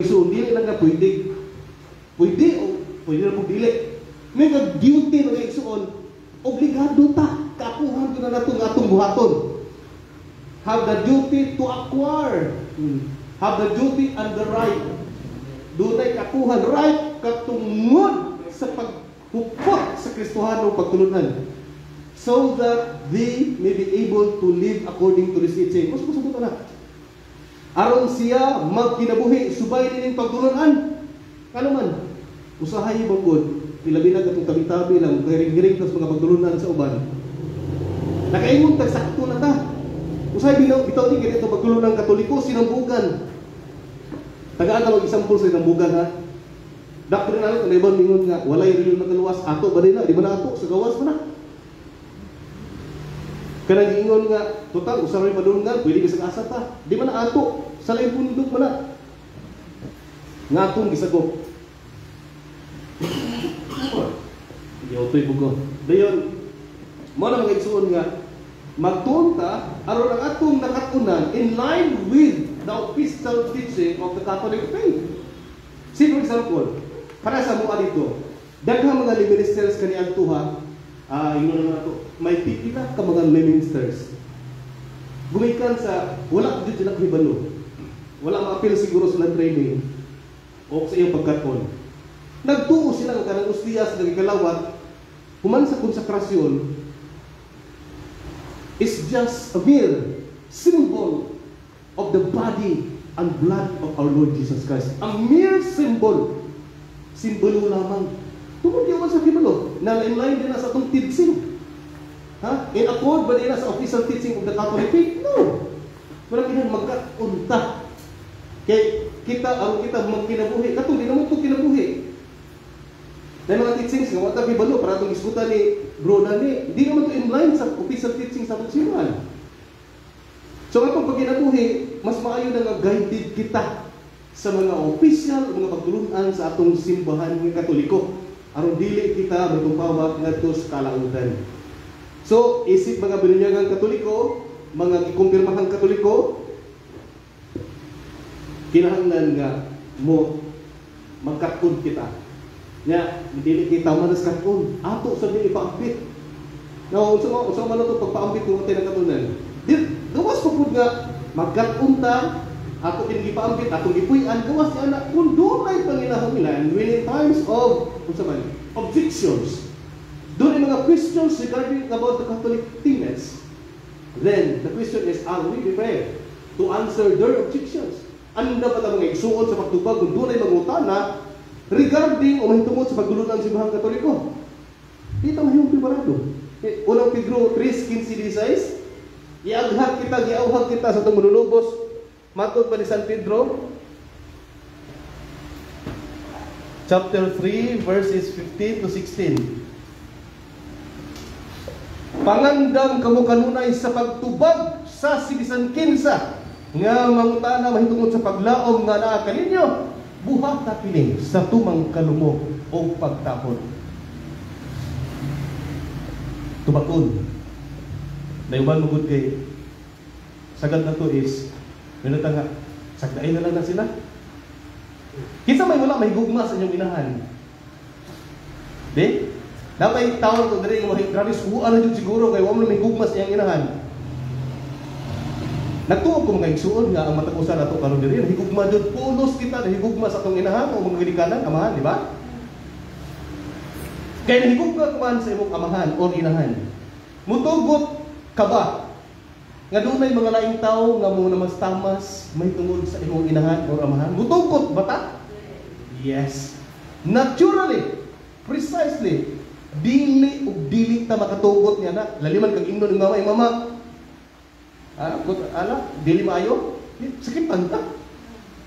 So, dili lang ka pwede. Pwede o pwede na po dili. May duty na igsuon, obligado ta. Kaapuhan ko na nato ng atong buhaton. Have the duty to acquire. Have the duty and the right. Dunay kakuhan, right katungod sa pagpupot sa Kristohano pagtulunan. So that they may be able to live according to this teaching. Mas masabot na. Aron siya magkinabuhi, subay din pagtulunan. Ano man, usahay bangkod, ilabi na katong tabi-tabi lang, hiring-hiring tas mga pagtulunan sa uban. Nakaingon tagsakto na ta. Usahay bitaw ni ganito pagtulunan Katoliko, sinambugan. Tagaan na mag-example sa sinambugan ha. Doctrinal, kung ibang mingon nga, walay rin magaluwas, ato ba rin na, di ba na ato, sa gawas pa na. Kaya giingon nga, total, usahay madulungan, pwede ka sa asa ta. Di ba na ato, sa laing pundok ba na. Nga atong gisagok. Hindi auto'y bugo. Dayon, mo na mga igsuon nga, magtunta, aron ang atong nakatunan in line with the official teaching of the Catholic faith. See, for example, para sa mga dito, daghang mga ministers kaniang tuha, yun na ito, may pipila ka mga ministers. Gumikan sa, wala dito sila kahibalo. Wala ma-appeal siguro sila training o sa iyong pagkaton. Nagtuo sila ng kanang ustiyas, nagkalawat, human sa konsakrasyon, is just a mere symbol of the body and blood of our Lord Jesus Christ. A mere symbol. Simbolo lamang. Tungkol di sa kibalo, na in-line din na sa itong teaching. Ha? In accord ba din na sa official teaching of the Catholic faith? No. Walang ganyan magkaunta. Kaya kita, ang kita magkinabuhi. Katong di naman itong kinabuhi. Dahil mga teachings, nga wata kibalo, para itong iskutan ni Bro Dani, di naman ito in-line sa official teaching sa itong sinuhan. So itong pagkinabuhi, mas maayo na nga guided kita sa mga official, mga pagtulunan sa atong simbahan ng Katoliko. Aron dili kita magtumpawag ngadto sa kalautan. So, isip mga binunyagang Katoliko, mga gikumpirmahang Katoliko, kinahanglan nga mo magkatun kita. Nya, dili kita manas katun, ato sa dili paampit. Now, unsa man ito pagpaampit ng ating katunan? Gawas po po nga magkatunta, ato kinigipaampit, atong gipuy-an, gawas niya na kung doon ay panginahanglan when in times of objections, doon ay mga questions regarding about the Catholic tenets, then the question is, are we prepared to answer their objections? Ano na ba mga igsuon sa pagtubag kung doon ay mangutana regarding o mahitungod sa paglulunan ng Simbahang Katoliko? Dito mahiyong preparado. Unang Pedro 3:15-16, giauhag kita sa itong manunubos. Matod pa ni San Pedro, chapter 3, verses 15-16. Pangandam kamo kanunay sa pagtubag sa sibisan kinsa, nga mangutana mahitungod sa paglaom nga naa kaninyo, buhat na pining sa tumang kalumog o pagtapon. Tubakon. Nayuban magud kay sagad na to is minutang nga, sagdain na lang na sila. Kinsa may wala, may gugma sa inyong inahan. Di? Dapat tawag ko dali nga grabe suhuan na yun siguro kaya wala may gugma sa inyong inahan. Nagtuog ko mga igsuon nga ang matapusan na ito karon diri. Nahigugma doon, pulos kita, nahigugma sa itong inahan o mga gilikanan, amahan, di ba? Kaya nahigugma kuman sa imong amahan o inahan. Mutugot ka ba? Nga doon ay mga laing tao nga mo namas-tamas may tungod sa imong inahan o amahan. Mutugot ba ta? Yes. Naturally, precisely, dili o dili ta makatugot niya na. Laliman kag ingnon ng mama, mama. Dili maayo. Sakitan ta.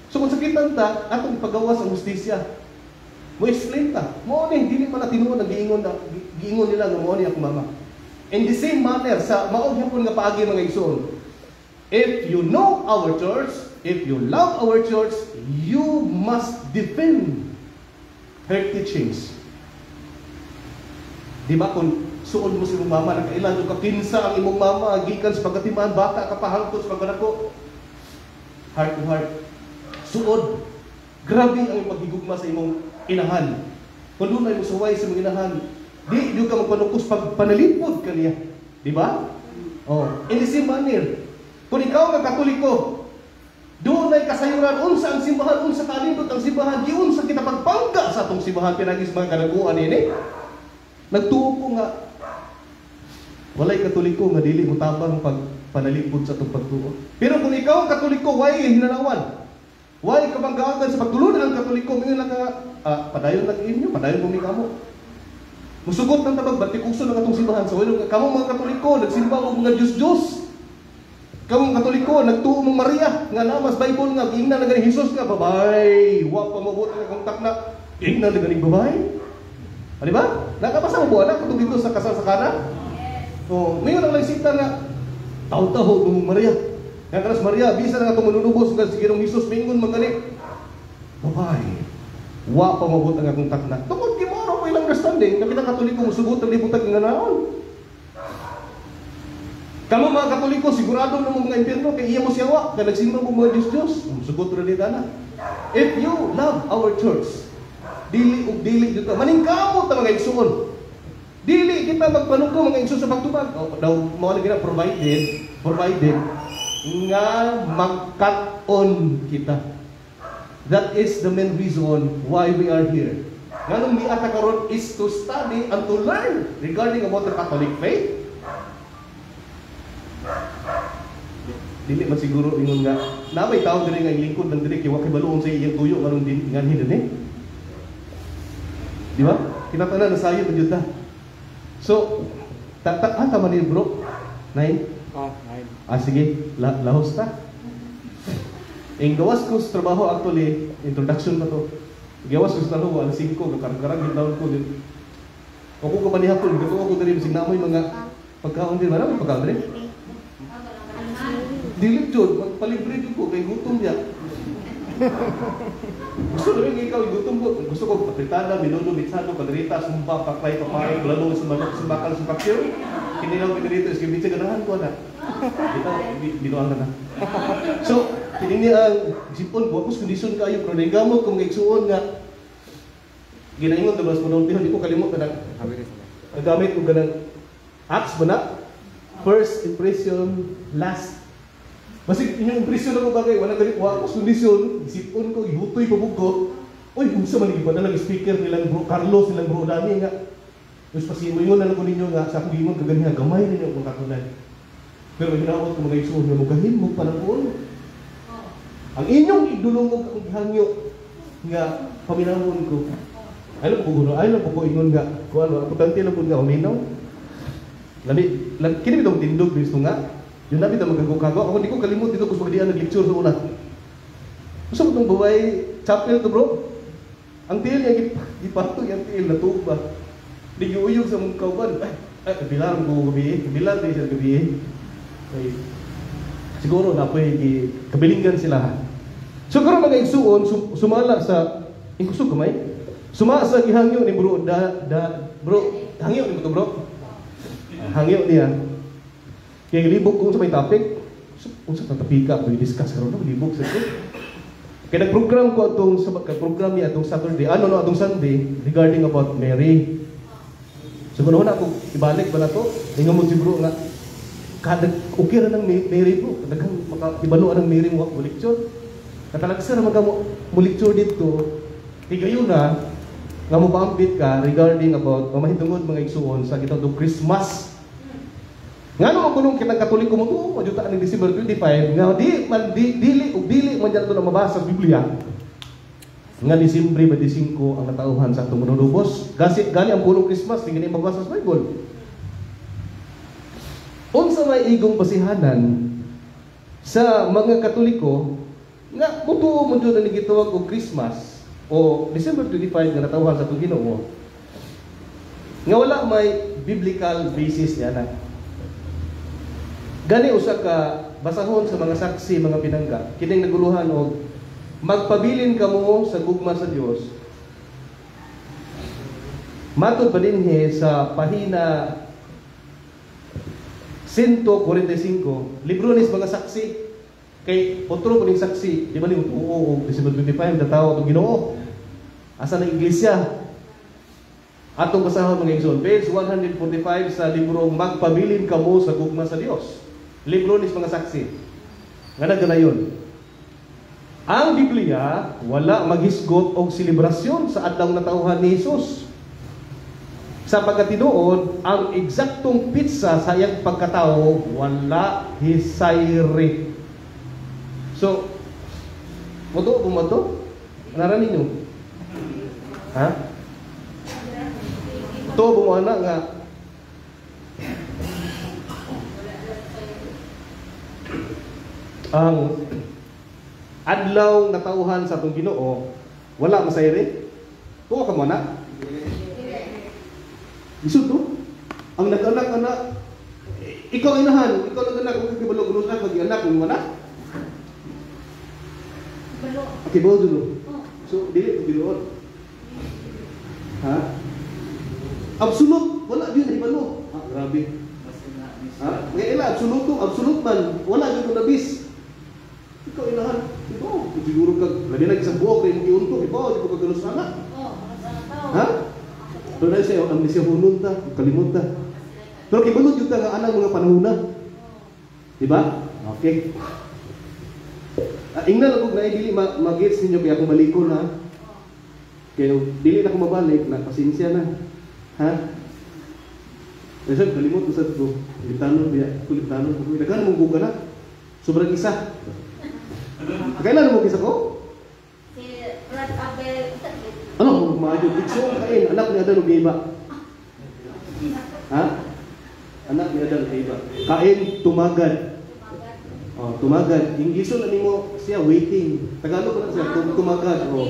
So kung sakitan ta, atong pagawas ang justisya. Mo explain ta. Mo ni dili man tinuod ang giingon nila nga mo ni ako mama. In the same manner, sa maog hapon nga paagi mga igsoon, if you know our church, if you love our church, you must defend her teachings. Di ba kung suon mo si imong mama, nakailan yung kakinsa ang imong mama, gikan sa pagkatimaan, bata ka pa hangtod sa pagkanako, heart to heart, suod. Grabe ang paghigugma sa imong inahan. Padunay mo suway sa imong inahan. Di ka magpanukos pag panalipod ka niya. Di ba? Oh, in the same manner, kung ikaw nga Katoliko, doon ay kasayuran, unsa ang simbahan, unsa kalibot ang simbahan, di unsa kita pagpangga sa atong simbahan, pinagis mga kanaguan ini. Nagtuo ko nga, walay Katoliko nga dili mo tabang pag panalipod sa atong pagtuo. Pero kung ikaw ang Katoliko, why hinanawan? Why kabanggaan sa pagtulungan ang Katoliko? Ngayon lang ka, padayon lang inyo, padayon mo ni kamo. Musugot ng tabag, batikuso ng atong simbahan. So, kamong mga Katoliko, nagsimba o mga Diyos-Diyos. Kamong Katoliko, nagtuo mong Maria, nga namas Bible nga, ingna na ganing Jesus nga, babay, wa pa mabuti nga kontak na, ingna na ganing babay. Di ba? Nakapasa mo buwan na, katong dito sa kasal sa kana? O, ngayon ang lagsita nga, taw-taw ng Maria. Nga kanas Maria, bisa na nga itong manunubos, nga si Ginong Jesus, mingon magaling. Babay, wa pa mabuti nga kontak na. Tungkol kimaro ko ilang understanding, na kita Katoliko, musugot ang libutag nga naon. Kamu mga Katoliko, sigurado na mga impyerno, kay iya mo siyawa, kaya nagsimba mo mga Diyos-Diyos. Sugot rin na. If you love our church, dili ug dili dito, maningkamot ang mga igsuon. Dili kita magpanugto mga igsuon sa pagtubag. Daw mo na gina provided nga magkat-on kita. That is the main reason why we are here. Nganong miata karon is to study and to learn regarding about the Catholic faith. Dili man siguro ingon nga namay tawo diri nga lingkod ng diri kay wa kay baluon sa iyang tuyo karon din nganhi dinhi. Di ba? Kinatanan na sayo man jud ta. So, tata man ni bro. 9. Oh, 9. Sige, lahos ta. Ang gawas ko sa trabaho actually, introduction pa to. Gawas ko sa trabaho, alas 5, karang-karang gitawon ko din. Ako ka manihapon, gato ako diri bisig namoy mga pagkaon din, marami pagkaon din. Dili jud, magpalibre jud ko kay gutom niya. Gusto rin ikaw gutom ko. Gusto ko papritada, minuno, mitsado, kalderita, sumpa, paklay, papay, blalo, sa manok, sa bakal, sa paksyo. Kinilaw pinirito, is kibitsa ganahan ko na. Dito, binuang ka na. So, tinini ang sipon ko, apos kondisyon kayo, pero naigamot kung kaigsuon nga. Ginaingon, tabas mo noon, di ko kalimot na nagamit ko ganang acts ba na? First impression, last. Masig inyong impresyon ako bagay, wala galit, wala ko kondisyon, isipon ko, ibutoy pabug ko. Uy, unsa man iba na lang speaker nilang bro Carlos, nilang bro Dani nga. Tapos pasimuyon na lang ko ninyo nga, sa akong gingon kaganiha, gamay ninyo akong katunan. Pero hinawat ko mga igsuon nga, mugahin mo panahon. Ang inyong idulungog akong hangyo nga paminahon ko. Ay lang ko ingon nga, kung ano, importante lang po nga, uminaw. Kini bitong tindog, gusto nga. Yung nabi ito magkakago. Ako hindi ko kalimut dito kung pagdian nag-lecture sa una. Gusto mo itong babae, chapel to bro. Ang tiil niya, ipato yung tiil na tuba. Hindi uyog sa mong kauban. Ay, kabilang ko gabi. Kabilang tayo sa gabi. Ay, siguro na po kabilingan sila. So karon mga igsuon, sumala sa, kusog kamay? Sumala sa gihangyo ni bro, bro, hangyo ni mo to bro? Hangyo niya. Kaya libog kung sa may topic, kung sa tatapika, kung i-discuss karon na, libog sa ito. Kaya nag-program ko atong program niya atong Saturday, atong Sunday, regarding about Mary. So kung na ako, ibalik ba na to? Hinga mo siguro nga, okay na ng Mary po, kadagang ibanuan ng Mary mo ako lecture. Katalagsa na mo lecture dito, tigayon na, nga mo paambit ka regarding about, mahitungod mga igsuon sa kita itong Christmas. Nga naman kulong kitang Katoliko mo ito, majutaan ng December 25, nga dili man dyan ito na mabasa sa Biblia. Nga December 25 ang natauhan sa itong manunubos. Gani ang pulong Christmas, hindi ganyan mabasa sa Bible. Unsa may igong basihanan sa mga Katoliko, nga mutuo mo dyan na nagitawag o Christmas, o December 25 nga natauhan sa itong Ginoo, nga wala may biblical basis niya na. Gani usa ka basahon sa mga saksi, mga pinangga, kining naguluhan og magpabilin kamo sa gugma sa Dios. Matod pa dinhi sa pahina 145, libro ni mga saksi. Kay otro po ning saksi, di ba ni oo, December 25 dataw ang Ginoo. Asa na iglesia? Atong basahon mga igsoon, page 145 sa librong Magpabilin Kamo sa Gugma sa Dios. Libro ni mga saksi. Nga naganayon. Ang Biblia wala maghisgot og selebrasyon sa adlaw natauhan ni Hesus. Sa pagkatinuod, ang eksaktong pitsa sa iyang pagkatao wala hisayri. So, moto bumato? Nara ninyo? Ha? To bumana nga ang adlaw natauhan sa atong Ginoo wala masayri. Tuwa ka mo na. Isud to. Ang nag-anak-anak, ikaw inahan, ikaw nag-anak, kung kibalog-ulos na, mag-anak, mo na? Kibaw dulu. So, dili ko binuon. Ha? Absolute, wala yun na ibalo. Ha, grabe. Ha? Ngayon ila, absolute man, wala yun na bis. Ikaw inahan, ikaw, siguro ka, labi na isang buwak, rin iunto, ikaw, di ko kagalos anak. Ha? Pero na siya, ang siya hunod ta, kalimot ta. Pero kibalod yung nga anang mga panahon na. Diba? Okay. Ingnan ako na dili mag-gets ninyo kaya akong balikon ha. Kaya dili na ako mabalik, pasensya na. Ha? Kasi kalimot ko sa ito. Kulitanon, nagkano mong buka na? Sobrang isa. Kailan mo kisa ko? Si Brad Abel. Ano? Maayo. Ikso ang kain. Anak ni Adan o iba. Ha? Anak ni Adan o iba. Kain, tumagad. Oh, tumagad. Ingleso na nimo siya waiting. Tagalog na siya tumagad. Oh.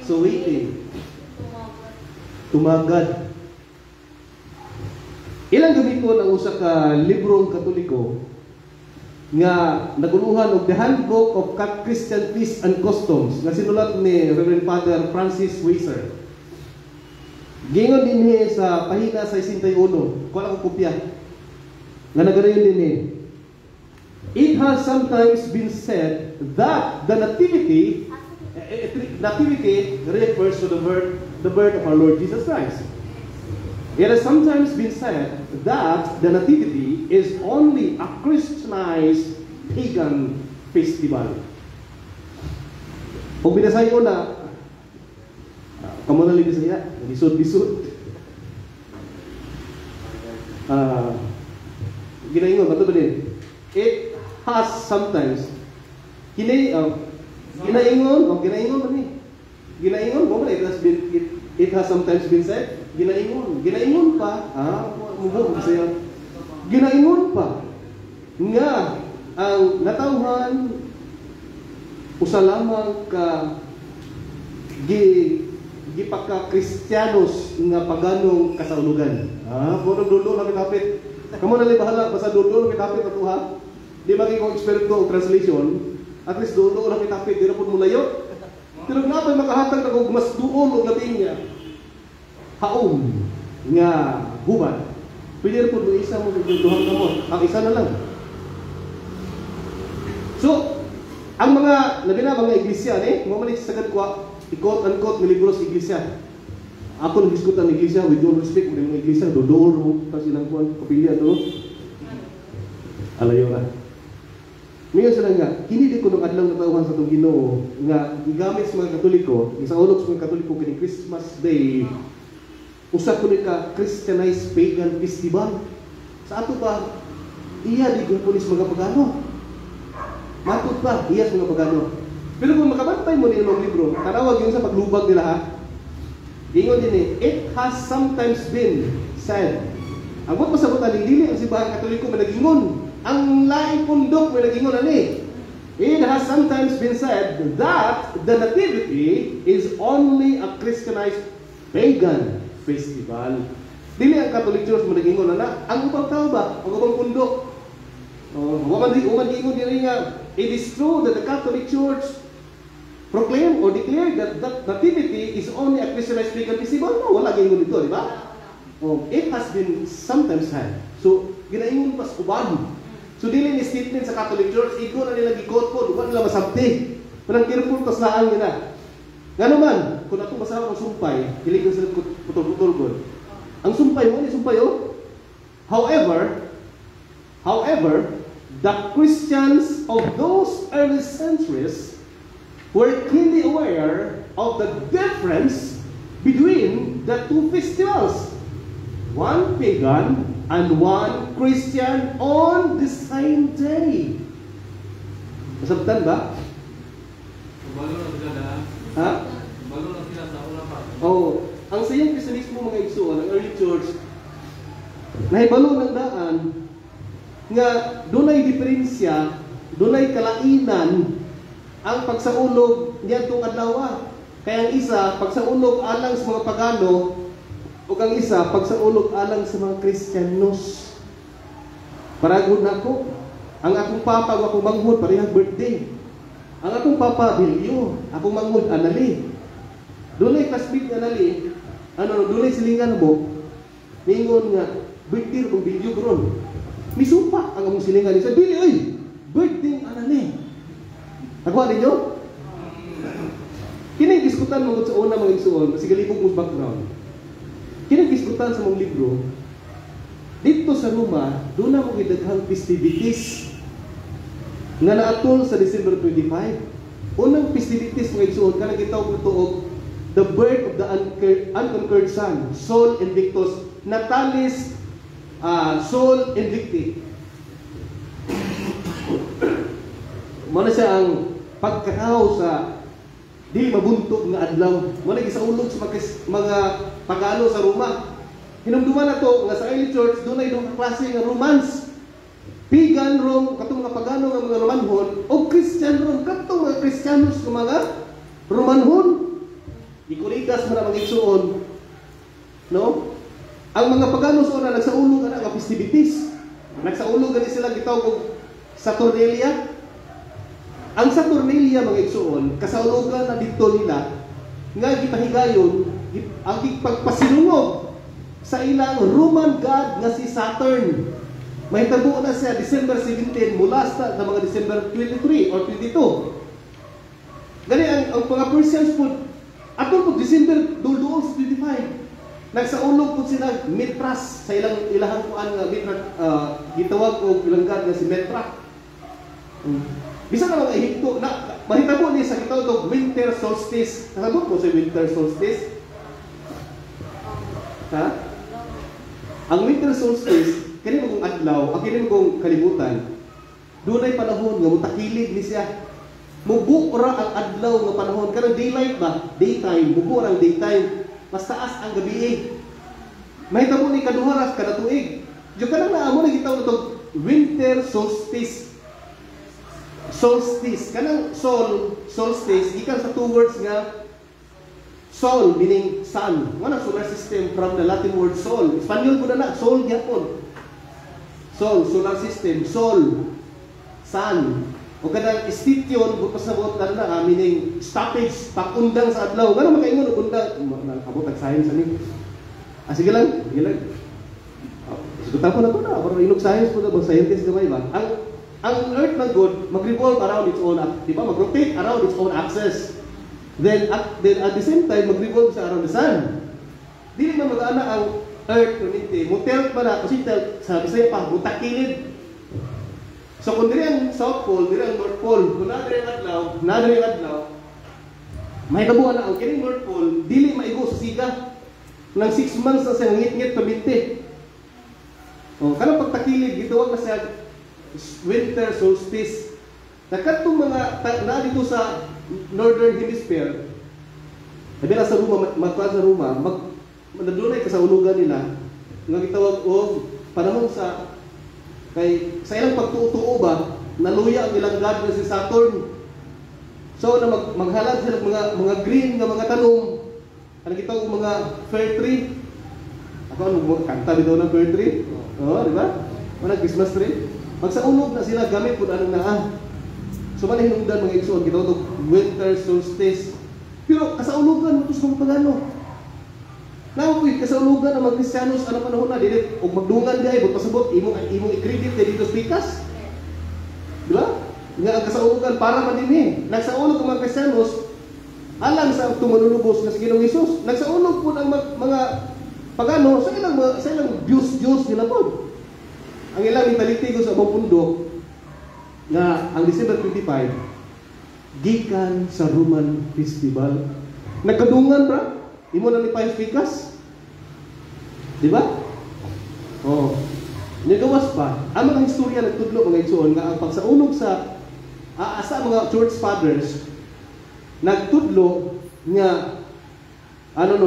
So waiting. Tumagad. Ilang gamiton ang usa ka librong Katoliko nga naguluhan og The Handbook of Christian Feasts and Customs nga sinulat ni Reverend Father Francis Weiser. Gingon dinhi sa pahina 61. Kuha ko kopya. Nga nagarayon dinhi. It has sometimes been said that the nativity refers to the birth of our Lord Jesus Christ. It has sometimes been said that the nativity is only a Christianized pagan festival. Kung binasayo na, kamo na libis niya, bisod-bisod. Ginaingon, bato ba din? It has sometimes ginaingon ba ni? Ginaingon mo ba it has sometimes been said? Ginaingon pa, mubo ko siya. Ginaingon pa nga ang natawhan usa lamang ka gipaka Kristiyanos nga paganong kasaulugan. Puro dulo na kapit. Kamo na bahala basta dulo na kapit ato ha. Di magi ko expert ko translation. At least dulo na kapit dira pud mulayo. Pero napay makahatag na kung mas duol og labing niya. Haom nga hubad. Pwede po isa mo duhang kamot. Ang isa na lang. So, ang mga labi na mga iglesia mo man sagad ko i-quote nga libro sa iglesia. Ako nag-diskutan ng iglesia with all respect ng mga iglesia dodol mo pa silang kuan kapilya do. Alayo na. Ngayon sila nga, kini di ko nung adlaw natawhan sa itong Ginoo nga gigamit sa mga Katoliko, isaulog sa mga Katoliko kini Christmas Day. Usa ko ni ka Christianized pagan festival. Sa ato ba iya di punis mga pagano. Matut pa iya sa mga pagano. Pero kung makabantay mo ni imong libro, tanawag yun sa paglubag nila ha. Ingon din it has sometimes been said. Ang mga pasabutan ni dili ang simbahan Katoliko managingon. Ang laing pundok may nagingon ani. It has sometimes been said that the nativity is only a Christianized pagan festival. Dili ang Catholic Church mo nagingon na ang ubang tao ba? Ang ubang pundok. Waman giingon diri nga it is true that the Catholic Church proclaim or declare that nativity is only a Christianized pagan festival. No, wala giingon dito, di ba? It has been sometimes said. So, ginaingon pas uban So dili ni statement sa Catholic Church, iko na nila gikot po, wala nila masabti. Manang careful tas laan nila. Nga naman, kung atong basahan ang sumpay, dili ko sila putol-putol ko. Ang sumpay mo ni sumpay oh. However, the Christians of those early centuries were keenly aware of the difference between the two festivals, one pagan and one Christian on the same day. Masabtan ba? Balo na sila na. Ha? Balo na sila sa una pa. Oh, ang sayang Kristiyanismo mga igsoon, ang early church, nahibalo ng daan nga dunay diferensya, dunay kalainan ang pagsaulog niya itong adlaw. Kaya ang isa, pagsaulog alang sa mga pagano, o ang isa, pagsaulog alang sa mga Kristiyanos. Paragod na ko, ang akong papa, ang akong manghod, parehang birthday. Ang akong papa, Bilyo, akong manghod, Anali. Dunay classmate nga Anali, dunay silingan mo, ningon nga, birthday kong Bilyo gron. Misupa ang among silingan ni sa Bilyo, oy, birthday Anali. Nagawa ninyo? Kinay diskutan mo sa una mga igsoon, kasi galibog mo background. Kinay diskutan sa mong libro, dito sa Roma, doon na mo gidaghang festivities nga naatol sa December 25. Unang festivities mga igsoon, kanang gitawag ito og the birth of the unconquered son, Sol Invictus, Natalis Sol Invicti. Muna siya ang pagkakaw sa di mabuntog nga adlaw. Muna gisaulog sa mga Pagano sa Roma. Hinumduman na to nga sa early church, doon ay doon klase nga Romans. Pagan Rome, katong mga Pagano nga mga Romanhon, o Christian Rome, katong mga Kristiyanos nga mga Romanhon. Ikuritas mo na mga igsoon. No? Ang mga Pagano sa una, nagsaulog na nga festivities. Nagsaulog na sila gitawag og Saturnalia. Ang Saturnalia mga igsoon, kasaulugan na dito nila nga gipahigayon ang pagpasinungog sa ilang Roman god nga si Saturn. May tabo na siya December 17 mula sa mga December 23 or 22. Gani ang mga Persians po atong po December dulduol sa 25. Nagsaulog po sila Mithras sa ilahang kuan nga Mithras, gitawag og ilang god nga si Mithra. Bisa na mga Ehipto na mahitabo ni sa gitawag og winter solstice. Nakabot mo sa winter solstice? Ha? Ang winter solstice, kani mo kong adlaw, ang kini mo kong kalibutan, doon ay panahon nga mutakilid ni siya. Mubo ra ang adlaw nga panahon. Kanang daylight ba? Daytime. Mubo ra ang daytime. Mas taas ang gabi. Mahitabo ni kaduharas kada tuig. Diyo ka lang naamo na gitawag itong winter solstice. Solstice. Kanang solstice, ikan sa two words nga sol, meaning sun. Ano solar system from the Latin word sol. Espanyol po na sol gyapon. Sol, solar system, sol, sun. O kanang estisyon, pasabot na meaning stoppage, pag-undang sa adlaw. Gano'n makaingon o undang? Nakabot ang science ani. Sige lang, sige lang. Sigutan po na ito na, parang inog science po na, bang scientist gamay ba? Ang earth ng God, mag-revolve around its own, diba? Mag-rotate around its own axis. Then at the same time, mag-revolve sa around the sun. Dili man mag-ana ang earth kuminti. Mutelt pa na, kasi sabi sa'yo pa, mutakilid. So kung diri ang South Pole, diri ang North Pole, kung nadiri ang adlaw, may kabuhan na ang kining North Pole, dili maigo sa siga. Nang 6 months na siya ngit-ngit pabinti. O, kanang pagtakilid, gitawag na siya winter solstice. Nakatong mga na dito sa Northern Hemisphere, sabi na sa Roma, magkuhan sa Roma, nadunay ka sa ulugan nila, nga gitawag o panahon sa ilang pagtutuo ba, naluya ang ilang god na si Saturn. So na maghalad sila mga green nga mga tanong, ano gitawag mga fair tree. Ako ano kanta dito ng fair tree? Oo, di ba? Mga Christmas tree. Magsaulog na sila gamit po anong naa. So manahinungdan mga igsoon, gitawag winter solstice. Pero kasaulugan mo ito sa mga pagano. Naoy, kasaulugan ng mga Kristiyanos, ano panahon na, dili, o magdungan di ay, pasabot, imong i-credit na dito sa pikas. nga ang kasaulogan para man dinhi. Nagsaulog ang mga Kristiyanos alang sa tumanulubos nga si Ginoong Hesus. Nagsaulog po ang mga pagano sa ilang Diyos nila po. Ang ilang mentality ko sa among pundo nga ang December 25 gikan sa Roman Festival. Nagkadungan ra, imo na ni Pikas. Di ba? Oh. Nagawas pa, ang mga historia nagtudlo mga igsoon nga ang pagsaulog sa mga church fathers nagtudlo nga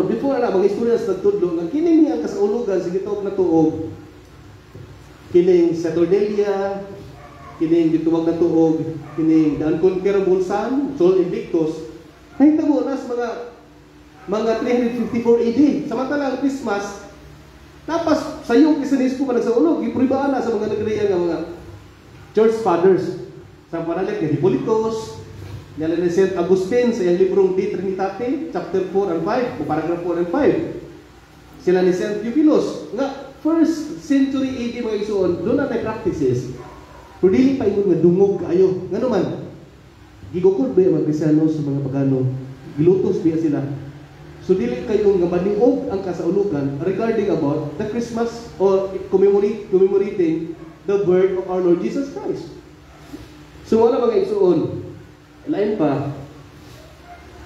before na mga istorya sa nagtudlo nga kining ang kasaulugan sa gitawag na tuog kining Saturnalia, kining gitawag na tuog kining the unconquerable sun, Sol Invictus, nahitabo na sa mga 354 AD. Samantala ang Christmas tapos sa yung Kristiyanismo pa nagsaulog, ipribaan na sa mga nagriya nga mga church fathers. Sa panalit ni Hippolytus, nila ni St. Augustine sa iyang librong De Trinitate, chapter 4 and 5, o paragraph 4 and 5. Sila ni St. Theophilus, nga 1st century AD mga isuon, doon na practices. Pero dili pa ingon nga dungog kaayo. Nga naman, gigukod ba yung mga Kristiyano sa mga pagano? Gilutos ba sila? So dili kayo nga maniog ang kasaulugan regarding about the Christmas or commemorating the birth of our Lord Jesus Christ. So wala mga isuon. Lain pa,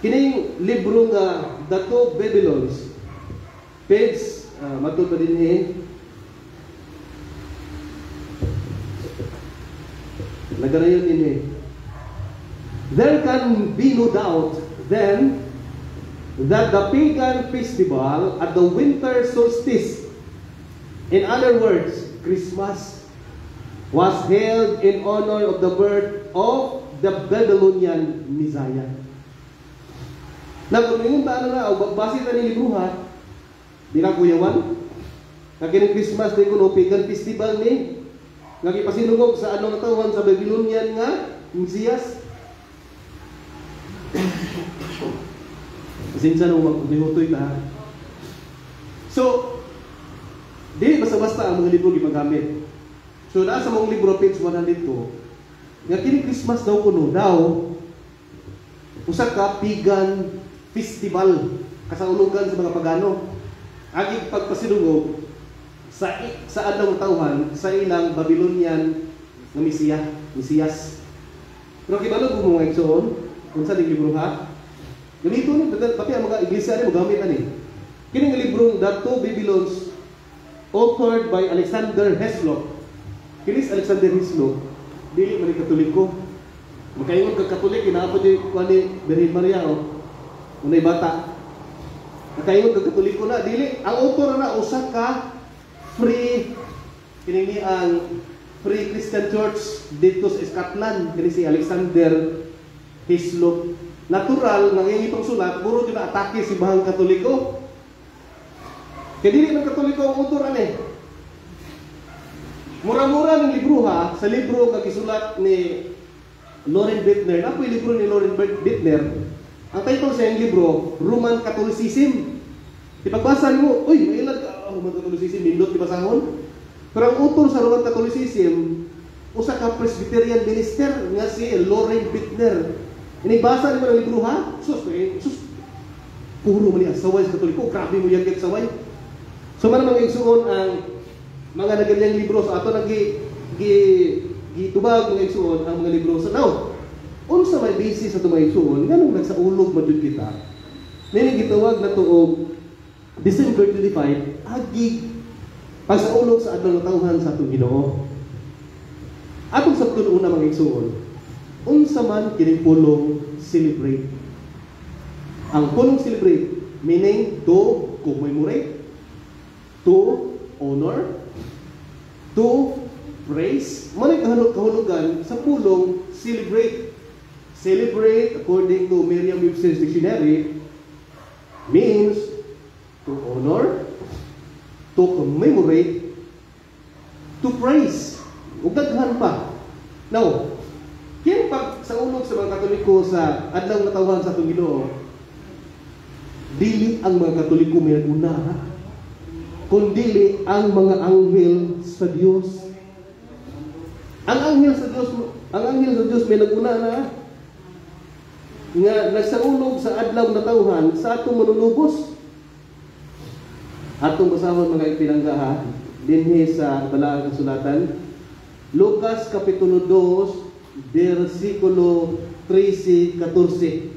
kining libro nga The Two Babylons, page matod pa din nagarayon din There can be no doubt then that the pagan festival at the winter solstice, in other words, Christmas, was held in honor of the birth of the Babylonian Messiah. Nagkumingon ta na, base ta ni libruha, di na kuyawan, kakining Christmas di kuno pagan festival ni, nagipasinugog sa anong tawhan sa Babylonian nga, Mesias. Sinsa nung maghutoy ta. So, di basta-basta ang mga libro gimagamit. So, nasa mong libro, page 102, nga kini Christmas daw kuno, usa ka pagan festival, kasaulugan sa mga pagano. Agig pagpasinugog sa adlaw tawhan sa ilang Babylonian nga Mesiyas. Pero kibalo mo mga igsoon, unsa ning libro ha? Ganito ni pati ang mga iglesia ni magamit ani. Kini nga librong The Two Babylons, authored by Alexander Hislop. Kini si Alexander Hislop, dili man Katoliko. Makaingon kag Katolik inaapod di kuan ni Birhen Maria o unay bata. Makaingon kag Katoliko na dili ang author na usa ka free kini ang Free Christian Church dito sa Scotland, kini si Alexander Hislop. Natural, nangingipang sulat, puro din atake si bahang Katoliko. Kaya dili ng Katoliko ang autor ani. Mura-mura ng libro ha, sa libro nga gisulat ni Loren Bittner. Napoy libro ni Loren Bittner. Ang title sa iyang libro, Roman Catholicism. Ipagbasa mo, uy, mailag ka, Roman Catholicism, nindot di basahon. Pero ang autor sa Roman Catholicism, usa ka Presbyterian minister nga si Loren Bittner. Inibasa ni mo ng libro ha? Sus, puro man niya, saway sa Katoliko, grabe mo yan kaya saway. So man mga igsuon ang mga naganyang libro sa ato gitubag mga igsuon ang mga libro sa now. Unsa may basis sa mga igsuon, nganong nagsaulog madud kita. Nini gitawag na tuog December 25, agig pagsaulog sa adlaw tawhan sa atong Ginoo. Atong sabton una mga igsuon, unsa man kining pulong celebrate. Ang pulong celebrate meaning to commemorate, to honor, to praise. Manay kahulugan sa pulong celebrate. Celebrate according to Merriam-Webster's dictionary means to honor, to commemorate, to praise. Ug daghan pa. Now, kaya pag sa ulog sa mga Katoliko sa adlaw nga tawhan sa atong Ginoo, dili ang mga Katoliko may una, kundi ang mga anghel sa Dios. Ang anghel sa Dios Ang anghel sa Dios may naguna na nga nagsaulog sa adlaw na tawhan sa atong manunubos. Atong basahon mga ipinangga ha, dinhi sa balaang kasulatan. Lucas Kapitulo 2, versikulo 13-14.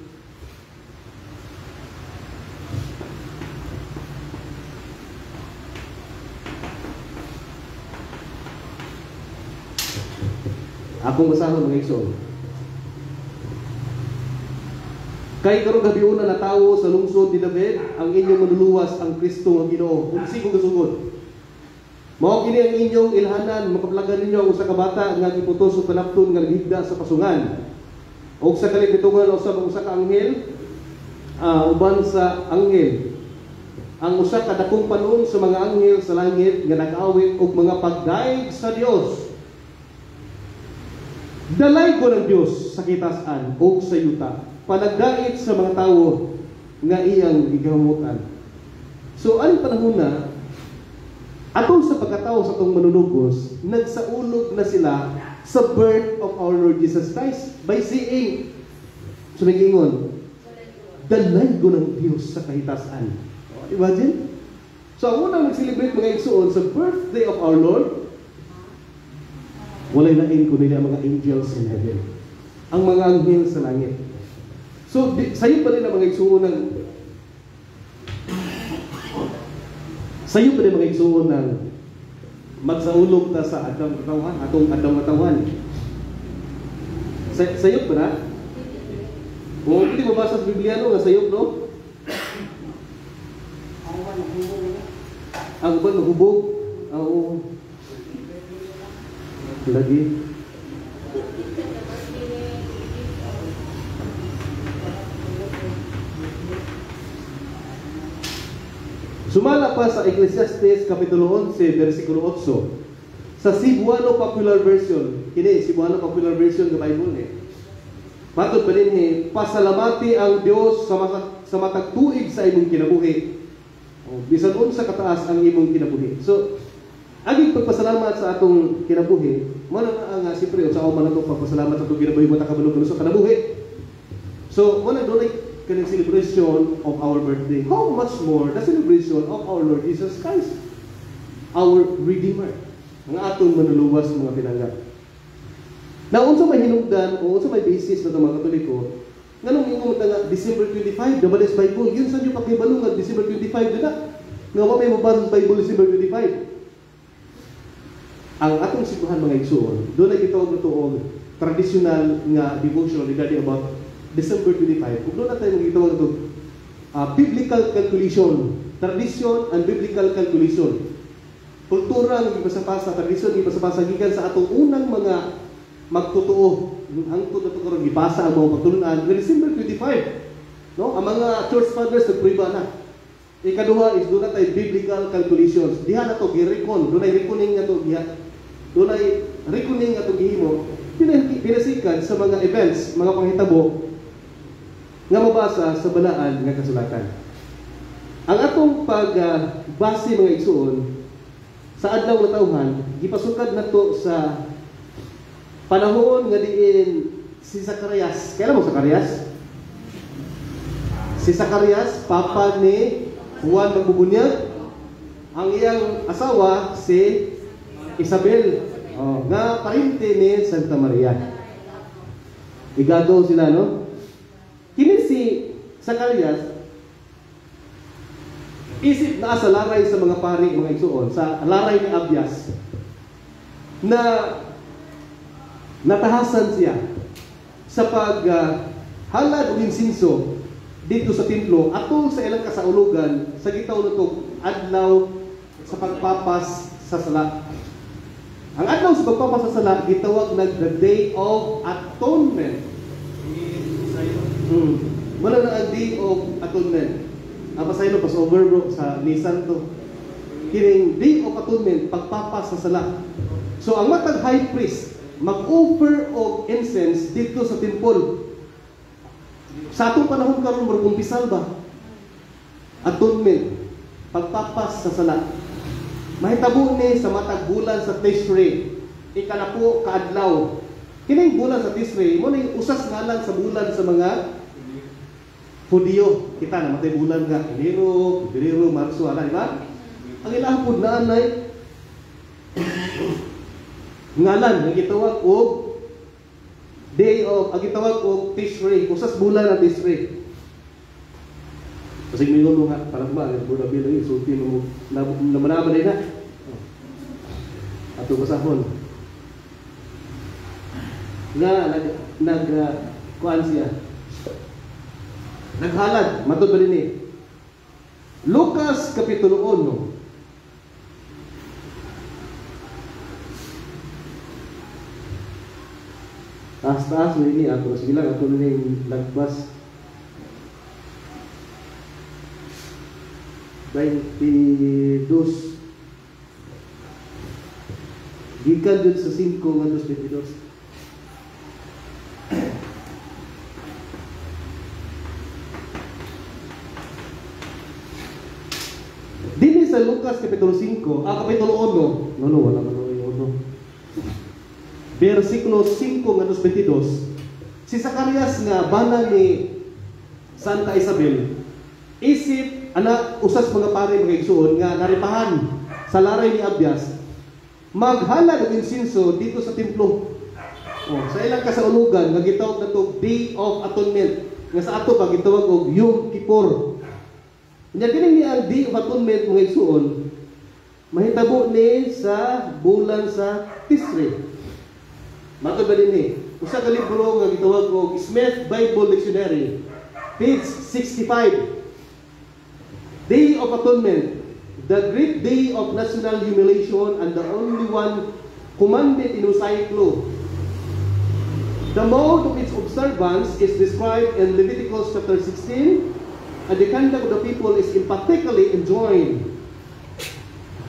Akong basahon mga igsoon. Kay karong gabiuna na tawo sa lungsod ni David, ang inyong manluluwas ang Kristo nga Ginoo. Unsi kong gasugod. Mao kini ang inyong ilhanan, makaplagan ninyo ang usa ka bata nga giputos og panapton nga naghigda sa pasungan. Og sa kalipitungan usa ka anghel, uban sa anghel. Ang usa ka dakong panon sa mga anghel sa langit nga nag-awit og mga pagdaig sa Dios. Dalay ko ng Diyos sa kitasan o sa yuta, panagdait sa mga tao nga iyang gigamutan. So, ang panahon na, atong sa pagkatao sa itong manunubos, nagsaulog na sila sa birth of our Lord Jesus Christ by seeing, so nag-ingon, dalay ko ng Diyos sa kahitasan. Imagine? So, ang unang nag-celebrate mga igsoon sa birthday of our Lord, walay lain kundi ang mga angels in heaven. Ang mga anghel sa langit. So, sayo pa rin ang mga igsuon ng magsaulog ta sa atong katawan, atong katawan. Sayop ba na? Kung hindi mabasa sa Biblia, no, nga sayop, no? Ang uban mahubog. Oo. Lagi. Sumala pa sa Ecclesiastes Kapitulo 11, versikulo 8. Sa Cebuano Popular Version, kini Cebuano Popular Version ng Bible ni. Matod pa din pasalamati ang Dios sa matag tuig sa imong kinabuhi. Bisan unsa kataas ang imong kinabuhi. So, aging pagpasalamat sa atong kinabuhi, mo na nga siyempre sa ako man atong pagpasalamat sa atong kinabuhi mo ta kabalo sa kinabuhi. So, mo na dunay kanang celebration of our birthday. How much more the celebration of our Lord Jesus Christ, our Redeemer, ang atong manluluwas mga pinangga. Na unsa may hinungdan o unsa may basis na mga Katoliko, nganong ingon nga December 25, the Bales Bible, yun sa inyo pakibalo nga December 25 na. Nga may mabasa sa Bible December 25. Ang atong simbahan mga igsoon, doon ay gitawag ito og traditional nga devotional regarding about December 25. Kung doon na tayo magigitawag ito biblical calculation, tradition and biblical calculation. Kultura ng ipasapasa, tradisyon ng ipasapasa gikan sa atong unang mga magtotoo. Ang totoo karon gipasa ang mga pagtulunan ng December 25. No? Ang mga church fathers nagpriba na. Ikaduha is doon na tayo biblical calculations. Diha na to gi-recon, doon ay reconing na to diha. Doon ay reckoning at gihimo, pinasikan sa mga events, mga panghitabo nga mabasa sa balaan nga kasulatan. Ang atong pagbase mga igsuon sa adlaw nga tawhan, gipasukad nato sa panahon nga diin si Zacarias. Kailan mo Zacarias? Si Zacarias, papa ni Juan Magbubunyag. Ang iyang asawa si Isabel, nga parente ni Santa Maria. Igado sila, no? Kini si Zacarias, isip na sa laray sa mga pari, mga igsuon, sa laray ni Abias, na natahasan siya sa paghalad o insinso dito sa templo atol sa ilang kasaulugan sa gitaw nitong adlaw sa pagpapas sa sala. Ang adlaw sa pagpapas sa sala gitawag na the Day of Atonement. Wala na ang Day of Atonement. Ang pasaylo Passover bro sa Nisan to. Kining Day of Atonement, pagpapas sa sala. So ang matag high priest mag-offer og incense dito sa temple. Sa atong panahon karon murag umpisal ba? Atonement, pagpapas sa sala. Mahitabo ni sa matag bulan sa Tishri, ikanapo kaadlaw. Kining bulan sa Tishrei mo ning usas ngalan sa bulan sa mga Hudiyo. Kita namatay bulan nga Enero, Febrero, Marso, ana di ba? Ang ilang pud na anay ngalan nga gitawag og day of, ang gitawag og Tishrei, usas bulan na Tishrei. Kasi mingon mo nga para ba ang bulan bilang isulti mo naman na. Ato basahon. Nga nag kuan siya. Naghalad, matod ba din Lucas Kapitulo 1. Taas-taas mo ini ako. Sige lang, ako na yung lagbas. 22. Gikan dun sa 5 nga 22. Dili sa Lucas Kapitulo 5, Kapitulo 1, wala man yung 1. Versikulo 5 nga 22, si Zacarias nga bana ni Santa Isabel, isip, usas mga pare mga igsuon nga naripahan sa laray ni Abias, maghalad og insinso dito sa templo. Sa ilang kasaulugan, nga gitawag na to Day of Atonement, nga sa ato pa gitawag og Yom Kippur. Nya kini ni ang Day of Atonement mga igsuon, mahitabo ni sa bulan sa Tishrei. Matod ba din usa ka libro nga gitawag og Smith Bible Dictionary, page 65. Day of Atonement, the great day of national humiliation and the only one commanded in Mosaic law. The mode of its observance is described in Leviticus chapter 16, and the conduct of the people is emphatically enjoined.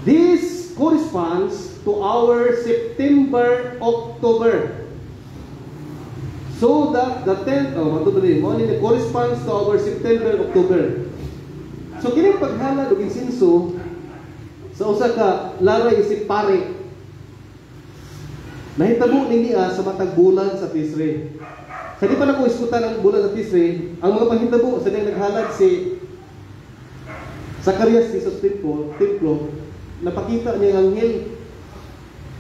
This corresponds to our September-October. So that the 10th, corresponds to our September-October. So kining paghalad og insinso sa usa ka laray isip pare, nahitabo niya sa matag bulan sa Tishrei. Sa di pa na ko iskutan ang bulan sa Tishrei, ang mga panghitabo sa diyang naghalad si Zacarias sa templo, napakita niya ang anghel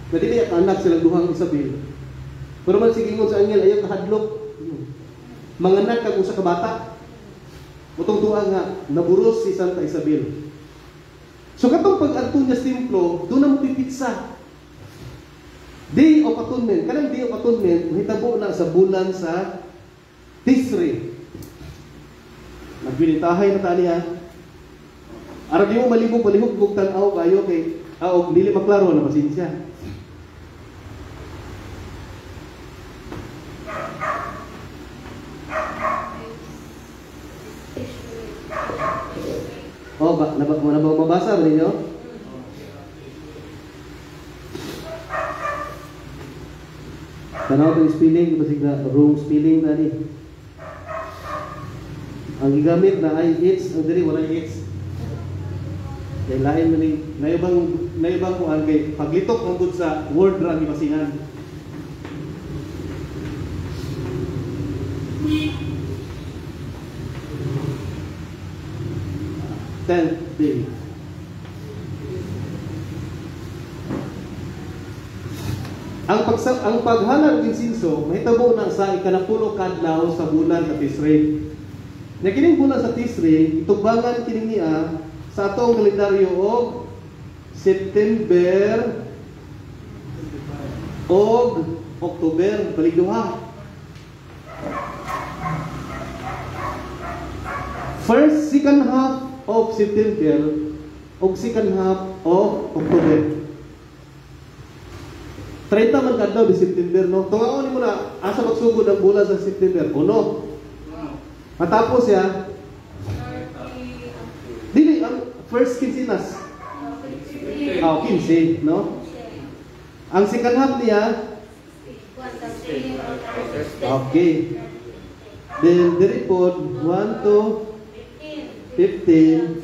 na dili anak silang duhang Isabel. Pero man sigingon sa anghel, ayaw kahadlok, manganak kag usa ka bata. Utong tuwa nga naburos si Santa Isabel. So katong pag-adto niya sa templo, doon na mo pipitsa. Day of Atonement. Kanang Day of Atonement, mahitabo na sa bulan sa Tishrei. Nagbinitahay na tani ha. Arag yung malibog kung tanaw kayo kay dili maklaro na pasensya. Mabasa ba ninyo? Tanaw ito yung spelling, kasi wrong spelling tadi. Ang gigamit na ay it's, ang diri wala it's. Kaya lain mo ni, naibang ko ang kay paglitok ang good sa word ra ni basingan. Day. Ang paghalad ng insinso mahitabo na sa ikanapulo kadlaw sa bulan sa Tishrei. Na kining bulan sa Tishrei, itubangan kini niya sa atong kalendaryo og September og October balik duha. Second half of September o second half of October. 30 man kadlaw di September, no? Tungaon mo na asa magsugod ang bulan sa September, uno. Matapos ya dili ang first quincenas. 15, no? Ang second half niya okay. Then the report 1 to 15,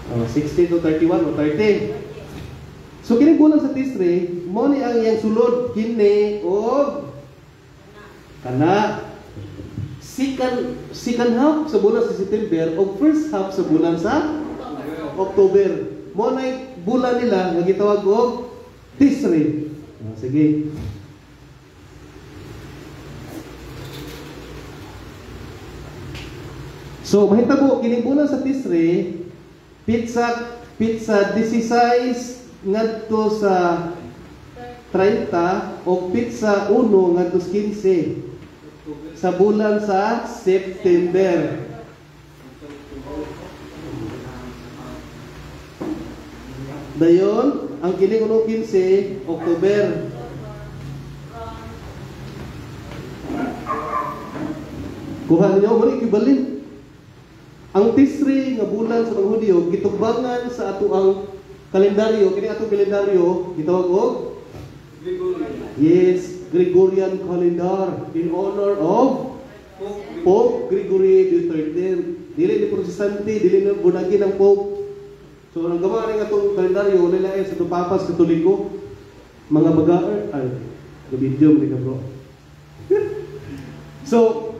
16 to 31 o 30. So kining bulan sa Tishrei mo ni ang iyang sulod kini og kana second half sa bulan sa September o first half sa bulan sa October. Mo na bulan nila nga gitawag og Tisri. Sige. So mahitabo kini bulan sa Tisri, pizza 16 ngadto sa 30 o pizza 1 ngadto sa 15 sa bulan sa September. Dayon ang kining 15 October. Kuha ninyo mo equivalent. Ang Tisri nga bulan sa mga Hudyo gitugbangan sa ato ang kalendaryo, kini atong kalendaryo gitawag og Gregorian calendar in honor of Pope Gregory XIII. Dili ni Protestante, dili ni bunagi ng Pope. So ang gawa ning atong kalendaryo nila ay sa Papas Katoliko, mga baga video ni bro. So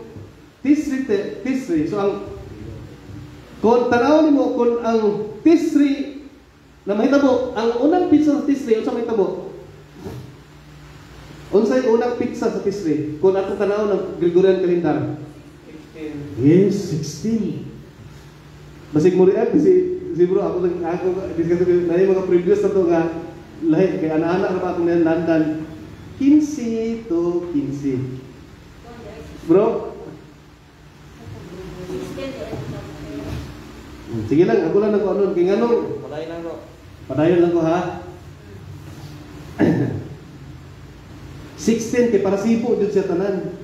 Tisri, so ang kung tanaw nimo kung ang Tisri na mahitabo, ang unang pizza sa Tisri unsa mahitabo? Unsay unang pizza sa Tisri? Kung atong tanaw ng Gregorian calendar. 16. Yes, 16. Basig mo react si bro ako discuss na yung mga previous na to nga lahi kay anak-anak ra pa atong nandan 15 to 15. Bro, sige lang, ako lang nag-ano, kaya nga Padayon lang bro. padayon lang ko ha. 16 kay para sipo dito sa tanan.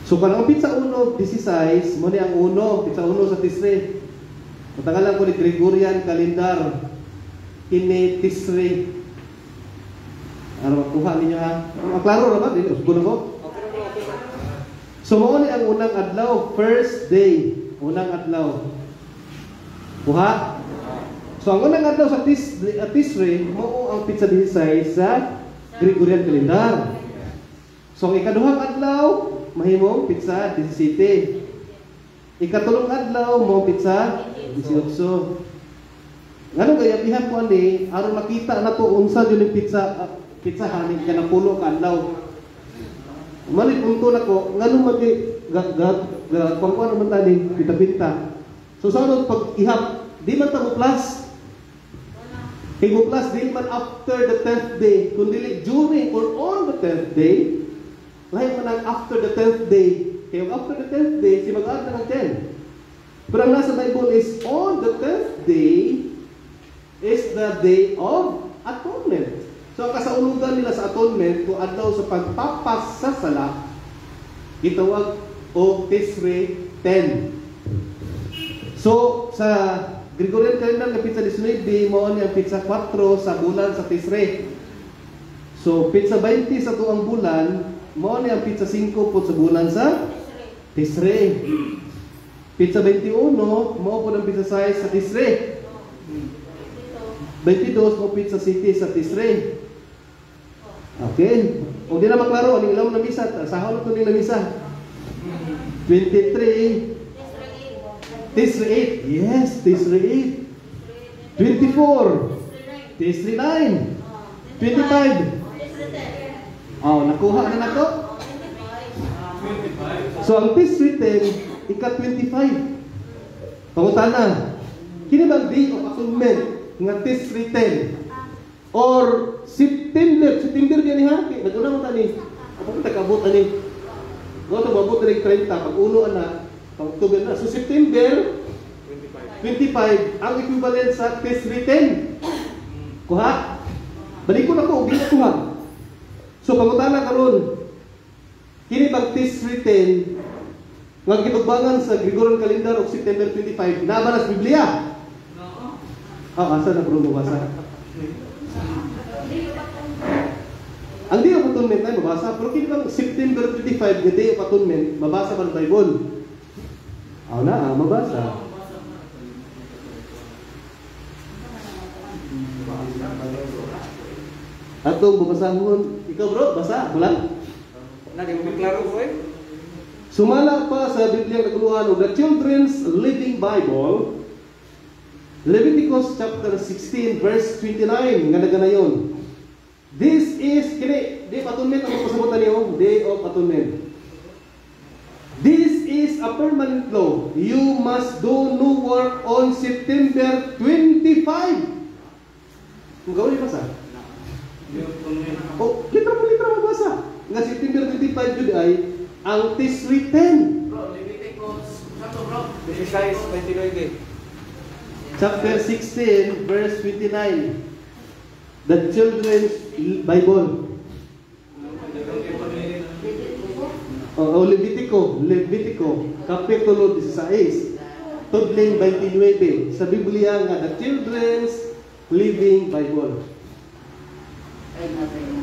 So kanang pizza 1 16 mo ni ang 1, pizza 1 sa Tisri. Matagalan ko ni Gregorian calendar. Kini Tisri. Ano makuha ninyo ha? Maklaro ra ba? Dili usbo na ko. So mo ni ang unang adlaw, first day, unang adlaw. Kuha? So ang unang adlaw sa Tisri, mo ang pizza 16 sa Gregorian calendar. So ang ikaduhang adlaw, mahimong pizza 17. Ikatulong adlaw mo pizza 18. Ngano gaya bihan ko ani aron makita na to unsa jud pizza haning kanang pulo ka adlaw. Mali punto na ko, ngano magi pangkuan naman tani, pinta-pinta. So sa pag ihap, di man ta mo plus. Kay mo plus, di man after the 10th day, kundi during or on the 10th day, lahi man ang after the 10th day. Kaya after the 10th day, si mag-add na ng 10. Pero ang nasa Bible is, on the 10th day is the day of atonement. So ang kasaulugan nila sa atonement kung adlaw sa pagpapas sa sala gitawag o Tisri 10. So sa Gregorian calendar nga pizza 19 mao ni ang pizza 4 sa bulan sa Tisri. So pizza 20 sa tuang bulan mao ni ang pizza 5 po sa bulan sa Tisri. Pizza 21 mao po ang pizza 6 sa Tisri. 22 mo pizza city sa Tisri. Okay. O di na maklaro, ang ilaw na misa, sahol ito nila misa. 23, Tisri 8, yes, Tisri 8. 24, Tisri 9. 25. Oh, nakuha na nako. So ang Tisri 10, ika-25. Pangutana, kini ba day of atonement nga Tisri 10? Or September diyan ni ha. Naguna mo tani. Ako ta kabot ani. Go to babot ring 30 pag uno ana, pag October na. So September 25 ang equivalent sa Tisri 10. Kuha. Balik ko na ko, di na kuha. So pangutana karon. Kini bang Tisri 10 nga gitugbangan sa Gregorian calendar of September 25 na ba sa Biblia? No. Asa na bro mabasa? Ang Day of Atonement ay mabasa, pero kini bang September 25 nga Day of Atonement, mabasa ba sa Bible? Mabasa. Atong babasahon. Ikaw bro, basa, bulan. Nadi mo klaro ko eh. Sumala pa sa Biblia naguluhan og the Children's Living Bible, Leviticus chapter 16 verse 29 nga naganayon. This is kini di patunmen ang pasabutan niyo, Day of Atonement. This is a permanent law. You must do no work on September 25. Kung gawin pa sa? Oh, litra mo basa. Nga September 25 jud ay ang tiswritten. Bro, Leviticus, sato bro. 16:29. Chapter 16 verse 29. The Children's Bible. Levitico, Kapitulo 16, Tudling 29, sa Biblia nga the Children's Living Bible.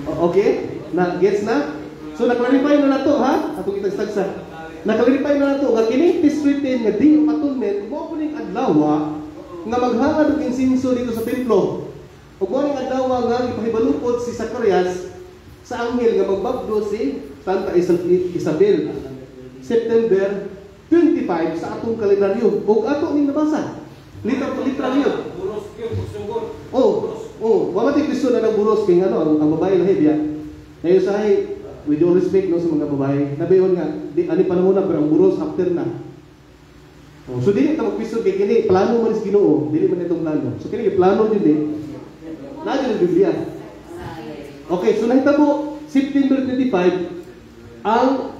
Okay? Gets na? So, na-clarify na to, ha? Atong itagstagsa. Na-clarify na to, nga kini tiswritten nga Day of Atonement, mo po ning adlaw nga maghangad og insinso dito sa templo. Ug mo ning adlaw nga ipahibalupod si Zacarias sa anghel nga magbabdo si Santa Isabel. September 25 sa atong kalendaryo. Ug ato ning nabasa. Litra yun. Buros yung sugod. Wala tayo Kristo na nagburos kay ang babae lahi biya. Ngayon sa with all respect no, sa mga babae, nabayon nga, ani panahon na pero ang buros after na. So dili ta magpiso kay kini plano man is Ginoo, dili man itong plano. So kini plano din na din Biblia. Okay, so nahitabo September 25 ang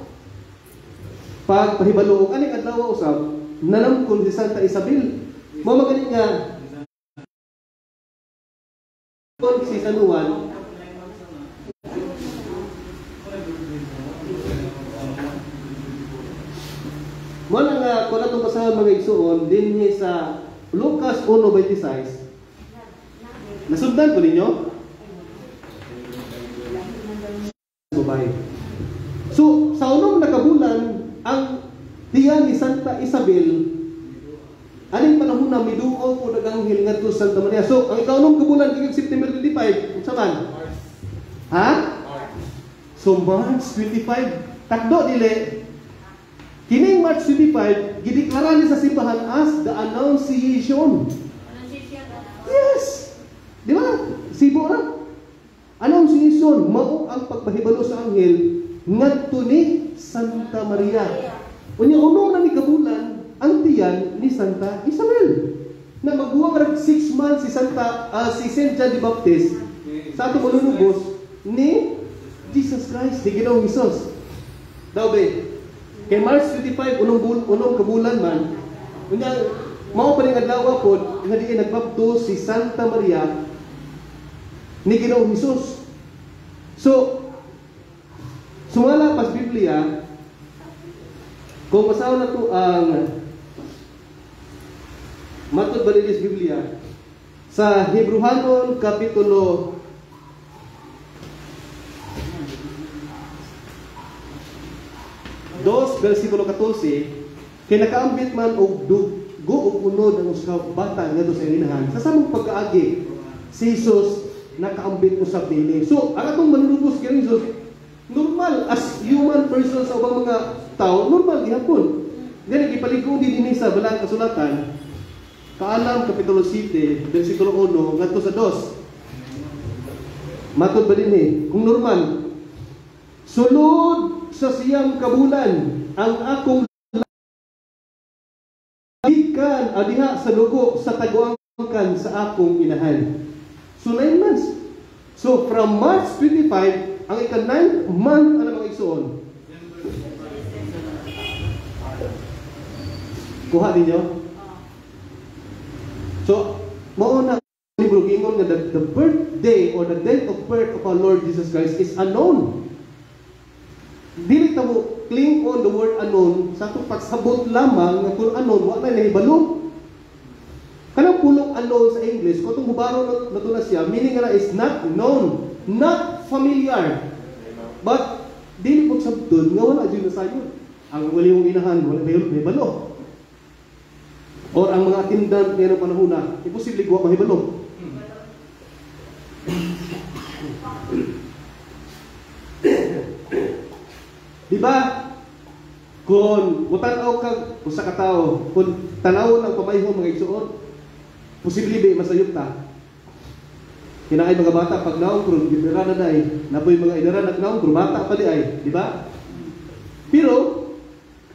pagpahibalo og aning adlaw usab nanamkon si Santa Isabel. Mao magaling nga si San Juan mo nga kung atong basahan mga igsuon dinhi sa Lucas 1:26. Nasubdan ko ninyo? Babae. So, sa unong nakabulan, ang tiyan ni Santa Isabel, aning panahon na miduol po naganghel ngadto sa Santa Maria. So, ang ikaunong kabulan kay September 25, unsa man? Ha? So, March 25. Takdo dili. Kining March 25, gideklara ni sa simbahan as the Annunciation. Yes. Di ba? Sibo na. Annunciation, mao ang pagpahibalo sa anghel ngadto ni Santa Maria. Unya unong na ni kabulan ang tiyan ni Santa Isabel. Na magbuwang rag 6 months si Saint John the Baptist sa atong manunubos ni Jesus Christ, ni Ginoong Hesus. Daw ba? Kay March 25 unong kabulan man, unya mao pa ning adlaw pod nga diin nagbapto si Santa Maria ni Ginoong Hesus. So, sumala pas Biblia, kung basaw na to ang matod balilis Biblia, sa Hebrehanon Kapitulo 2, versikulo 14, kay nakaambit man og dugo og unod ang usa ka bata ngadto sa inahan. Sa samong pagkaagi, si Jesus nakaambit usab dinhi. So, ang atong manunubos kay Jesus, normal as human person sa ubang mga tao, normal gihapon. Dili gipaligon dinhi sa balang kasulatan. Kaalam Kapitulo 7, versikulo 1 ngadto sa 2. Matod ba dinhi? Kung normal, sulod sa siyang kabulan ang akong ikan adiha sa dugo sa taguangkan sa akong inahan. So 9 months. So from March 25 ang ika-9th month ano mga igsuon. Kuha ninyo. So mao na libro gingon nga the birthday or the date of birth of our Lord Jesus Christ is unknown. Dili ta mo cling on the word unknown sa itong pagsabot lamang nga kung unknown, wala na nahibalo. Kanang pulong unknown sa English, kung itong hubaro na ito na siya, meaning na is not known, not familiar. But, dili po sabdod nga wala dyan na sayo. Ang wali mong inahan, wala nahibalo. Or ang mga attendant ngayon panahon na, imposible gawa mahibalo. Di ba? Kung mutanaw kag usa ka tawo, kung tanawon ang pamayhon mga igsuon, posible ba masayop ta? Kinaay mga bata pag naong kung gibira na day, napoy mga idara nagnaong kung bata pa di ay, di ba? Pero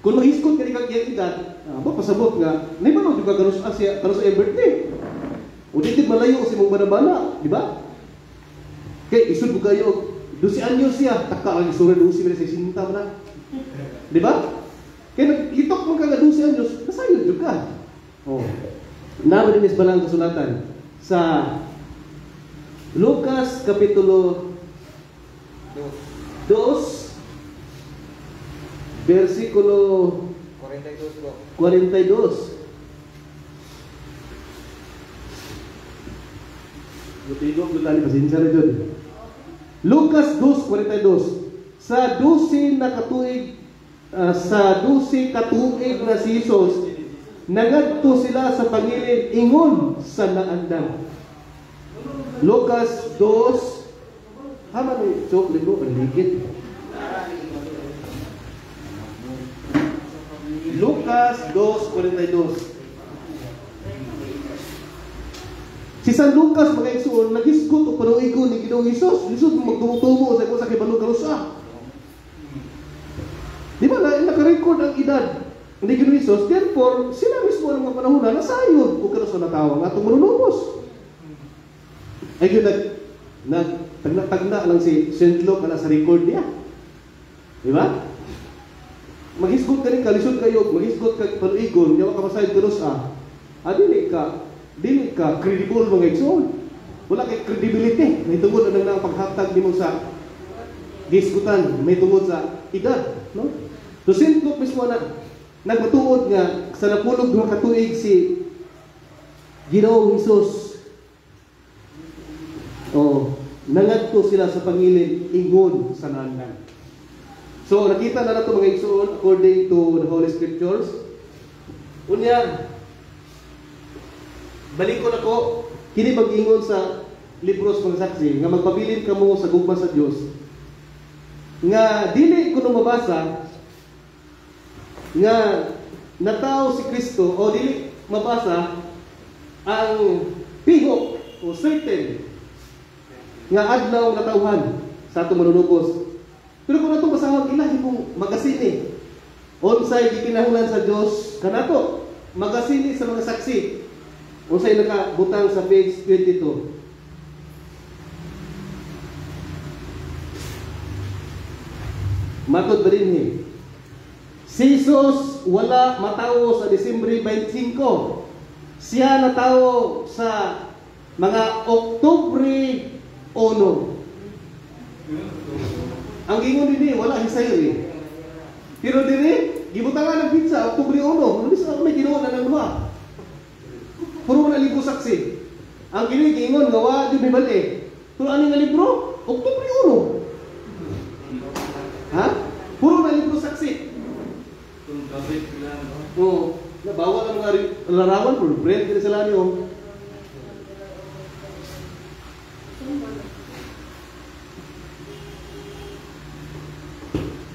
kung mahiskot kani kag iyang edad, ba pasabot nga, nay ba juga ganus siya kanus sa birthday. O di malayo si mong banabana, di ba? Kay isud ko kayo 12 anyos siya, taka ang isura 12 sa sinta mo na. Di ba? Kaya naglitok mo ka 12 anyos, nasayod jud ka. Oh. Naman din is balang kasulatan sa Lucas Kapitulo 2 versikulo 42. Butigo ko tali pasensya na dyan. Lucas 2:42. Sa 12 na katuig sa 12 katuig na si Jesus, nagadto sila sa pangilin ingon sa naandang. Lucas 2 hama ni chocolate mo paligid. Lucas 2:42. Si San Lucas mga igsoon nagisgot og panuigon ni Ginoong Hesus. Lisod magtumutumo sa usa kay balog kalusa. Di ba naka-record ang edad ni Ginoong Hesus? Therefore, sila mismo ang mga panahon na nasayod o kalusa na tawag atong manunubos. Ay yun tagna lang si St. Luke na sa record niya. Di ba? Maghisgot ka rin, kalisod kayo, maghisgot ka panuigon, yawa ka masayod kalusa. Dili ka credible mga igsoon. Wala kay credibility. May tungod ang nang paghatag nimo sa gisgutan, may tungod sa edad, no? So St. Luke mismo nagmatuod nga sa napulog duha ka tuig si Ginoong Hesus. Nangadto sila sa pangilin ingon sa naandang. So nakita na nato mga igsoon according to the Holy Scriptures. Unya balik ko na ko, kini pag-ingon sa libros mga saksi, nga magpabilin ka mo sa gugma sa Diyos. Nga, dili ko nung mabasa, nga natao si Kristo, o dili mabasa, ang pihok, o certain, nga adlaw natauhan sa atong manunubos. Pero kung natong basahon, ilahi pong magasini. Onsay gikinahanglan sa Diyos, kanato, magasini sa mga saksi. Unsay nakabutang sa page 22. Matod ba din si Jesus wala matawo sa Disyembre 25. Siya natawo sa mga Oktubre 1. Ang gingon din wala hisayo Pero dire gibutangan ng pizza Oktubre 1. Ano sa may ginawa na ng duha? Puro na libro saksi. Ang giningon nga wa jud mibali. Pero ani nga libro? Oktubre 1. Ha? Puro na libro saksi. Kung kabit lang. Oo. Nabawal ang mga larawan pero bread din sila niyo.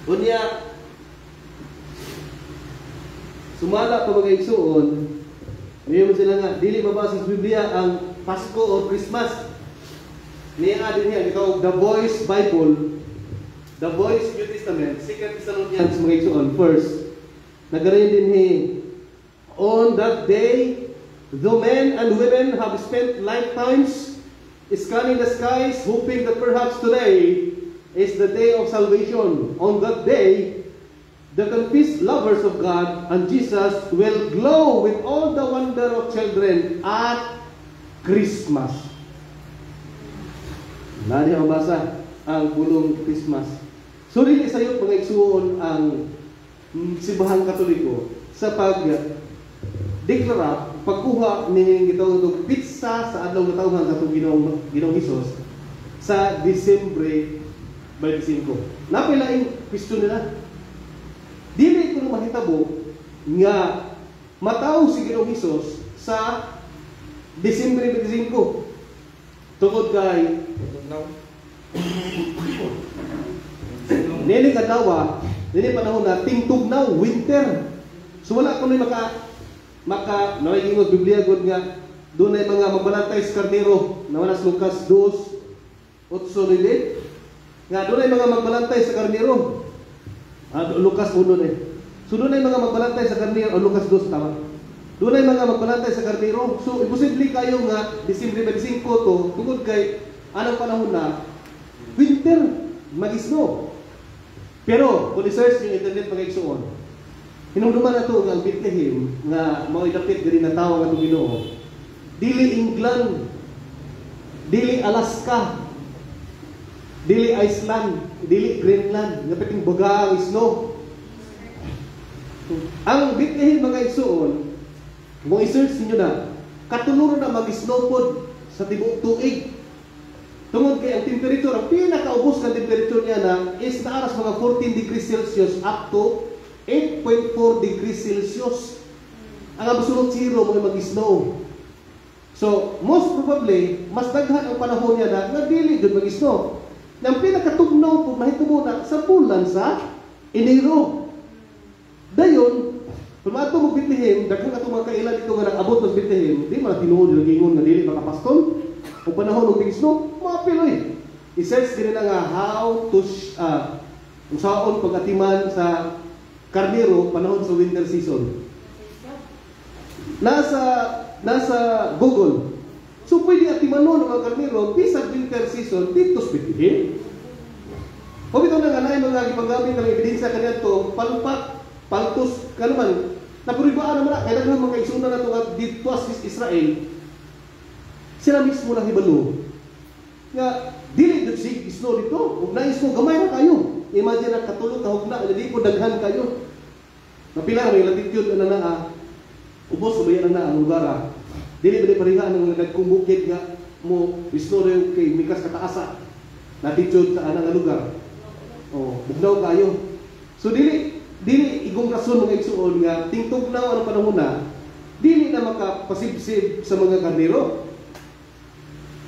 Unya sumala pa mga igsuon. Ngayon sila nga, dili mabasa sa Biblia ang Pasko o Christmas. Niya din niya, ito The Voice Bible, The Voice New Testament, 2 Thessalonians mga igsoon, first. Nagarin din on that day, though men and women have spent lifetimes scanning the skies, hoping that perhaps today is the day of salvation. On that day, the confessed lovers of God and Jesus will glow with all the wonder of children at Christmas. Nari ang basa ang pulong Christmas. So dili sayo mga igsuon ang simbahang Katoliko sa pag-deklara, pagkuha ni gitawag pizza sa adlaw nga tawhan sa atong Ginoong Hesus sa Disyembre 25. Napilaing question nila. Dili ko mahitabo nga mataw si Ginoong Hesus sa Disyembre 25. Tungod kay Nini kadawa, nini panahon na tingtugnaw, winter. So wala ko na maka nakikingos Biblia gud nga doon ay mga magbalantay sa karnero na wala sa Lucas 2:8 nga doon ay mga magbalantay sa karnero. Lucas 1 So doon ay mga magbalantay sa karnero, Lucas 2 tama. Doon ay mga magbalantay sa karnero. So imposible kayo nga Disyembre 25 to tungod kay anong panahon na winter, mag-snow. Pero kung i-search yung internet mga igsuon, hinumduman na ito nga ang Bethlehem nga mao'y dapit diri na tawag atong Ginoo. Dili England, dili Alaska, dili Iceland, dili Greenland, nga piting baga ang snow. Ang Bethlehem mga igsuon, mo i-search niyo na, katuluro na mag-snow pod sa tibuok tuig. Tungod kay ang temperature, ang pinakaubos ng temperature niya na is naaras mga 14 degrees Celsius up to 8.4 degrees Celsius. Ang absolute zero mo mag-snow. So, most probably, mas daghan ang panahon niya na nagdili doon mag-snow. Ang pinakatugnaw po, mahitabo na sa bulan sa Enero. Dayon, kung ato mo Bethlehem, daghan ato mga kailan ito nga nag-abot ng Bethlehem, di man tinuod yung gingon na dili makapastol. Kung panahon ng snow, mga Pinoy. I-search din na nga how to kung saan pag-atiman sa karnero panahon sa winter season. Nasa Google. So pwede atimanon ng mga karnero bisag winter season dito sa Bethlehem. O bitaw na nga na mga gipagamit ng ebidensya kanito, palpak, paltos, kanuman. Napuribaan naman na, kaya naman mga isuna na ito dito sa Israel, sila mismo lang hibalo. Nga, dili dito si snow dito. Huwag na snow, gamay na kayo. Imagine na katulog, kahog na, hindi po daghan kayo. Napila may latitude na ubos o bayan na ang lugar. Dili ba parihaan ng nagkumbukit nga mo, snow na yung kay Mikas kataasa. Latitude sa anang lugar. O, bugnaw kayo. So, dili igong rason mga igsuon nga, tingtugnaw ang panahon na, dili na makapasibsib sa mga karnero.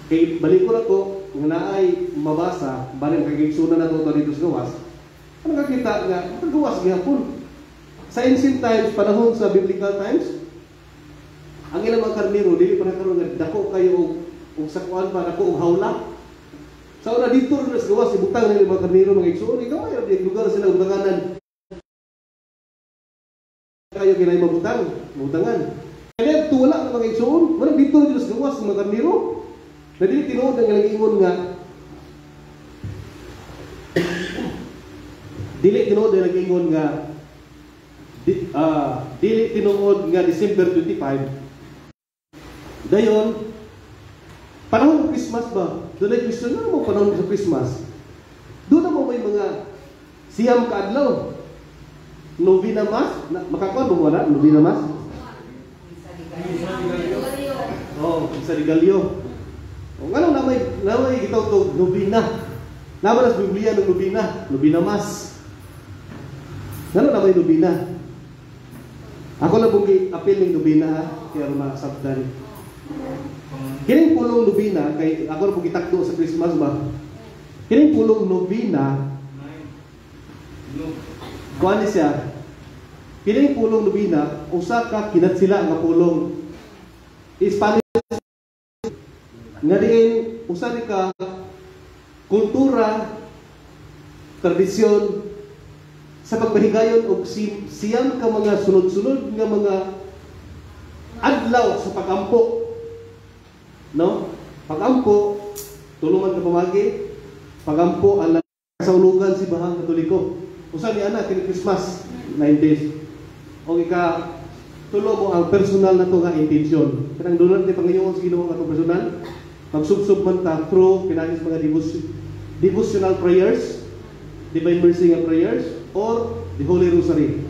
Kay balik ko na to, nga naay mabasa, baling kagigsunan na to dito sa gawas, ano kakita nga, gawas gihapon. Sa ancient times, panahon sa biblical times, ang ilang mga karnero, dili pa nakaroon nga, dako kayo o sakuan pa, dako o hawla. Sa una dito rin sa gawas, ibutang na yung mga karnero, mga igsuon, ikaw ayaw, di lugar sila utanganan. Kayo kinay mabutangan. Kaya tuwala na mga igsuon, marang dito rin sa gawas, mga karnero. Na dili tinuod ang ilang ingon nga dili tinuod ang ilang ingon nga dili tinuod nga December 25. Dayon panahon ng Christmas ba? Doon ay question na mo panahon sa Christmas. Doon na mo may mga siyam ka adlaw. Novena Mass, makakuha mo wala Novena Mass? Sa Regalio. O ngano namay gitaw to Novena. Naman sa Biblia ng Novena Mass. Ngano namay Novena? Ako na pong apil ng Novena ha, kaya makasabdan. Kining pulong Novena kay ako na pong itakdo sa Christmas ba? Kining pulong Novena. Kuan ni siya. Kining pulong Novena usa ka kinatsila nga pulong Spanish nga diin usa ni ka kultura, tradisyon sa pagpahigayon og siyam ka mga sunod-sunod nga mga adlaw sa pagampo. No? Pagampo, tulungan ka pamagi, pagampo ang kasaulugan si Bahang Katoliko. Usa ni ana kini Christmas 9 days. O ika tulo mo ang personal na to nga intention. Kanang doon natin pangayoon sa Ginoo nga personal. Magsubsob man ta through pinagis mga devotional prayers, divine mercy nga prayers, or the Holy Rosary.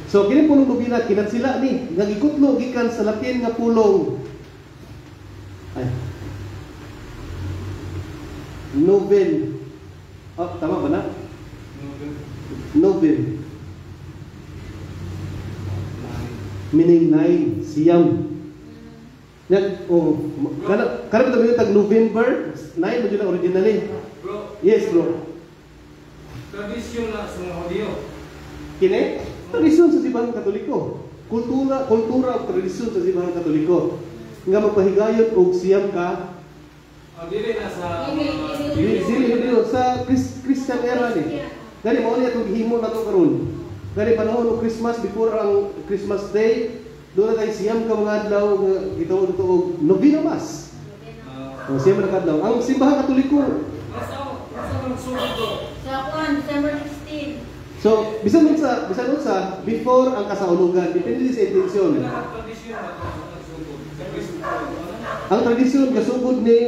So kini pulong Novena kinatsila ni nga gikutlo gikan sa Latin nga pulong Noven. Oh, tama ba na? Noven. Meaning 9, siyam. Yan, karami tayo tag November 9 mo yun ang originally. Bro, Yes, bro. tradisyon na sa mga audio. Kini, tradisyon sa simbahan Katoliko. Kultura o tradisyon sa simbahan Katoliko. Nga magpahigayon og siyam ka. Ang dili na sa Dili sa Christian era ni. Gani mao niya itong himo na to karon. Gani panahon ng Christmas, before ang Christmas Day, doon na tayo siyam ka mga adlaw nga gitawag ito og Novena Mass. Siyam na kadlaw. Ang simbahan Katoliko. nasa magsugod to. Sa kuan, December 16. So, bisan nun sa before ang kasaulugan, depende sa intensyon. Tradisyon na to sa magsugod. Sa Kristo. Ang tradisyon kasugod ni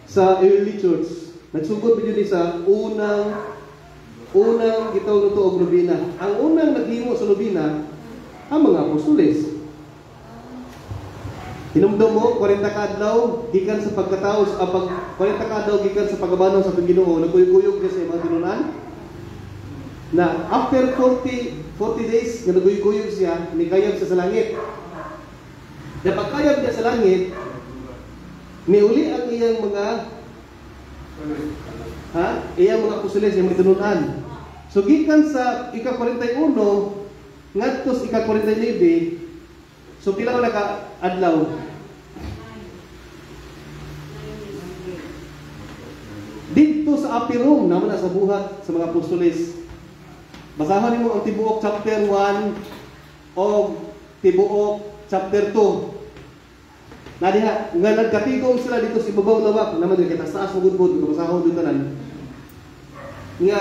sa early church. Nagsugod din sa unang gitawag nito og nobina. Ang unang naghimo sa nobina ang mga apostoles. Hinumdum mo 40 ka adlaw gikan sa pagkataos 40 ka adlaw gikan sa pagabanaw sa Ginoo, nagkuyog-kuyog sa mga tinunan. Na after 40 days nga nagkuyog siya, nikayab siya sa langit. Na pagkayab niya sa langit, niuli ang iyang mga iyang mga apostoles, iyang mga tinunan. So gikan sa ika-41 ngadto sa ika-49, so pila ka naka adlaw? Dito sa upper room naman sa buhat sa mga apostoles. Basahan nimo ang tibuok chapter 1 o tibuok chapter 2. Na diha nga nagkatigom sila dito sa ibabaw lawak naman dito sa taas magudbod basahon dito tanan. Nga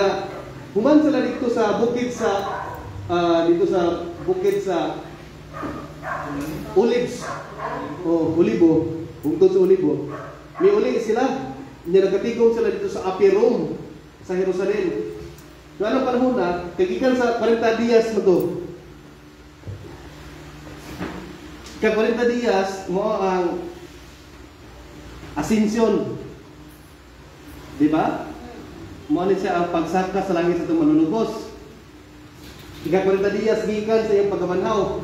human sila dito sa bukid sa Olives o Olibo, bungtod sa Olibo. May uli sila, nagkatigom sila dito sa upper room sa Jerusalem. So anong panahon na, kagikan sa 40 dias mo to. Kaya 40 dias mo ang Ascension. Di ba? Mo siya ang pagsaka sa langit sa itong manunubos. Ika-40 dias gikan sa iyang pagkabanhaw.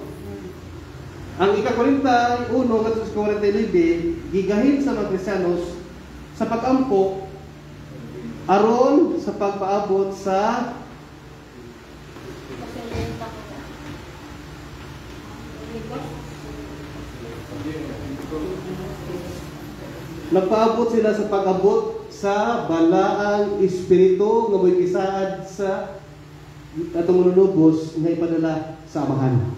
Ang ika-41 at ika-49 gigahin sa mga Kristiyanos sa pag-ampo aron sa pagpaabot sa nagpaabot sila sa pag-abot sa balaang espiritu nga mo'y gisaad sa atong manunubos nga ipadala sa amahan.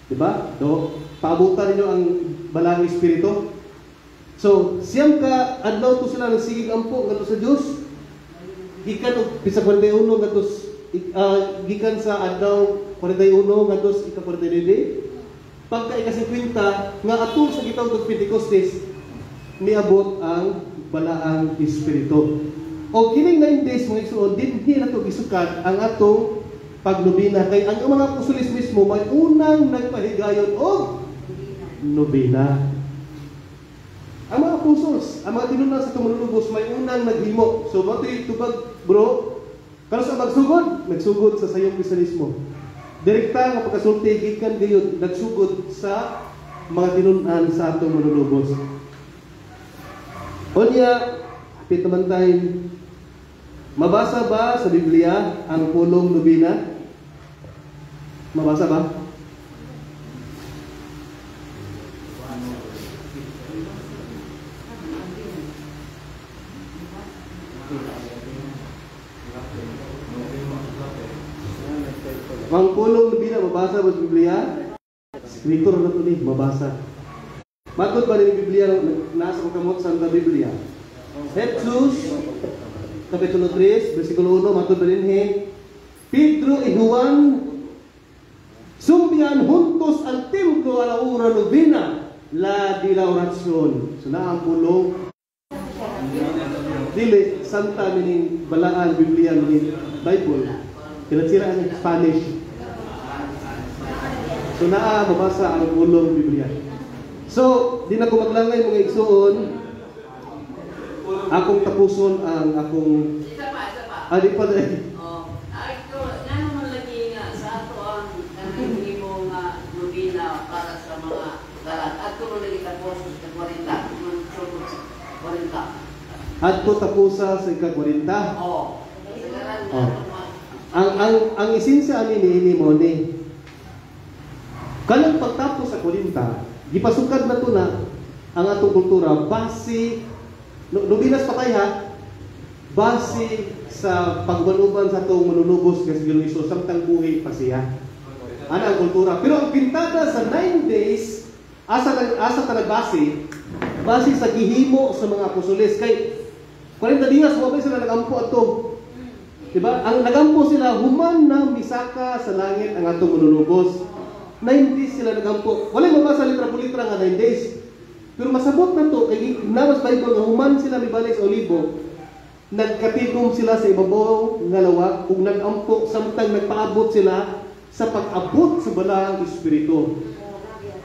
Diba? So, paabutan ninyo ang balaang espiritu. So, siyam ka adlaw to sila nagsigig ampo ngadto sa Dios. Gikan og pisa 41 ngadto gikan sa adlaw 41 ngadto sa ika-49. Pagka ika-50 nga atong sa gitawag og Pentecostes niabot ang balaang espiritu. O kining 9 days mga igsoon dinhi nato gisukat ang atong pagnobina kay ang mga apostoles mismo may unang nagpahigayon og nobina. Ang mga apostles, ang mga tinunan sa tumanulubos may unang naghimo. So mati tubag bro, kano sa nagsugod sa sayong Kristiyanismo. Direkta nga pagkasulti gikan gayud nagsugod sa mga tinunan sa atong manulubos. Onya, hapit naman tayo. Mabasa ba sa Biblia ang pulong nobina? Mabasa ba? Ang pulong nobina, mabasa ba sa Biblia? Skritor na ito ni, mabasa. Matod ba rin Biblia nasa kamot sa Biblia? Hebrews Kapitulo 3, versikulo 1, matod ba rin Pedro y Juan sumbyan juntos al templo a la hora novena, la de la oración. So na ang pulong dili santa meaning balaan Biblia meaning Bible. Kinatsira ang Spanish. So naa mabasa ang pulong Biblia. So, di na ko maglangay mga igsoon. Akong tapuson ang akong Isa pa. di pa dahil. Ito, nga naman lagi nga sa ato ang kanang mo nga nobina para sa mga galat. At tuloy lagi ka Adto tapusa sa ika-40. Oo. Oh. Ang isinsya ani ni mo ni kanang pagtapos sa 40, gipasukad na to na ang atong kultura base lubinas pa kay ha base sa pagbaluban sa atong manunubos nga si Jesucristo samtang buhi pa siya. Ana ang kultura. Pero ang pintada sa 9 days asa ta nagbase base sa gihimo sa mga apostoles kay 40 dias wa ba sila nagampo adto. Diba? Ang nagampo sila, human na misaka sa langit ang atong manunubos. 9 days sila nagampo. Walay mabasa litra po litra nga 9 days. Pero masabot na to, kay nabas Bible nga human sila mibalik sa olibo, nagkatigom sila sa ibabaw nga lawak, kung nagampo, samtang nagpaabot sila sa pag-abot sa balang espiritu.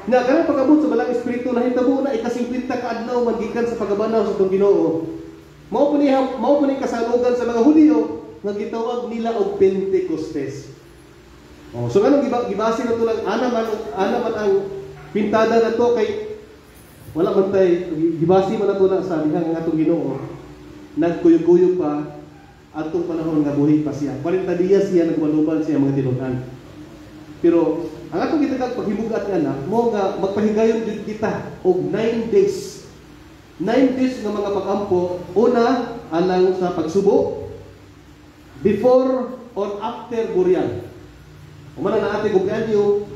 Nga, karang pag-abot sa balang espiritu, nahitabo na ika-50 kaadlaw magikan sa pagabanaw sa itong Ginoo. Mao po ni kasalugan sa mga Hudyo, nga gitawag nila og Pentecostes. Oh, so anong gibase na to lang ana man ang pintada na to kay wala man tay gibase man na to na sa dihang nga atong Ginoo. Nagkuyog-kuyog pa atong panahon nga buhi pa siya. 40 dias siya nagwaluban siya mga tinud-an. Pero ang atong gitagag paghimugat nga mo nga magpahigayon jud kita og 9 days. 9 days nga mga pagampo una alang sa pagsubo before or after burial. Umana na atay kumpleanyo,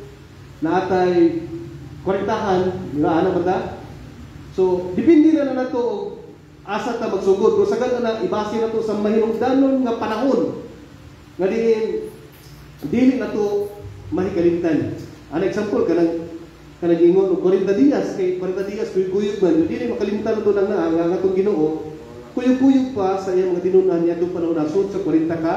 na atay kwarentahan, di ba? Ano ba ta? So, depende na nato asa ta magsugod. Pero sagad na ibase na to sa mahinungdanon nga panahon. Nga dili na to mahikalimtan. An example, kanang ingon og 40 dias, kay 40 dias kuyog man, dili makalimtan na to lang na ang atong Ginoo. Kuyog-kuyog pa sa iyang mga tinunan niya itong panahon nasod sa 40 ka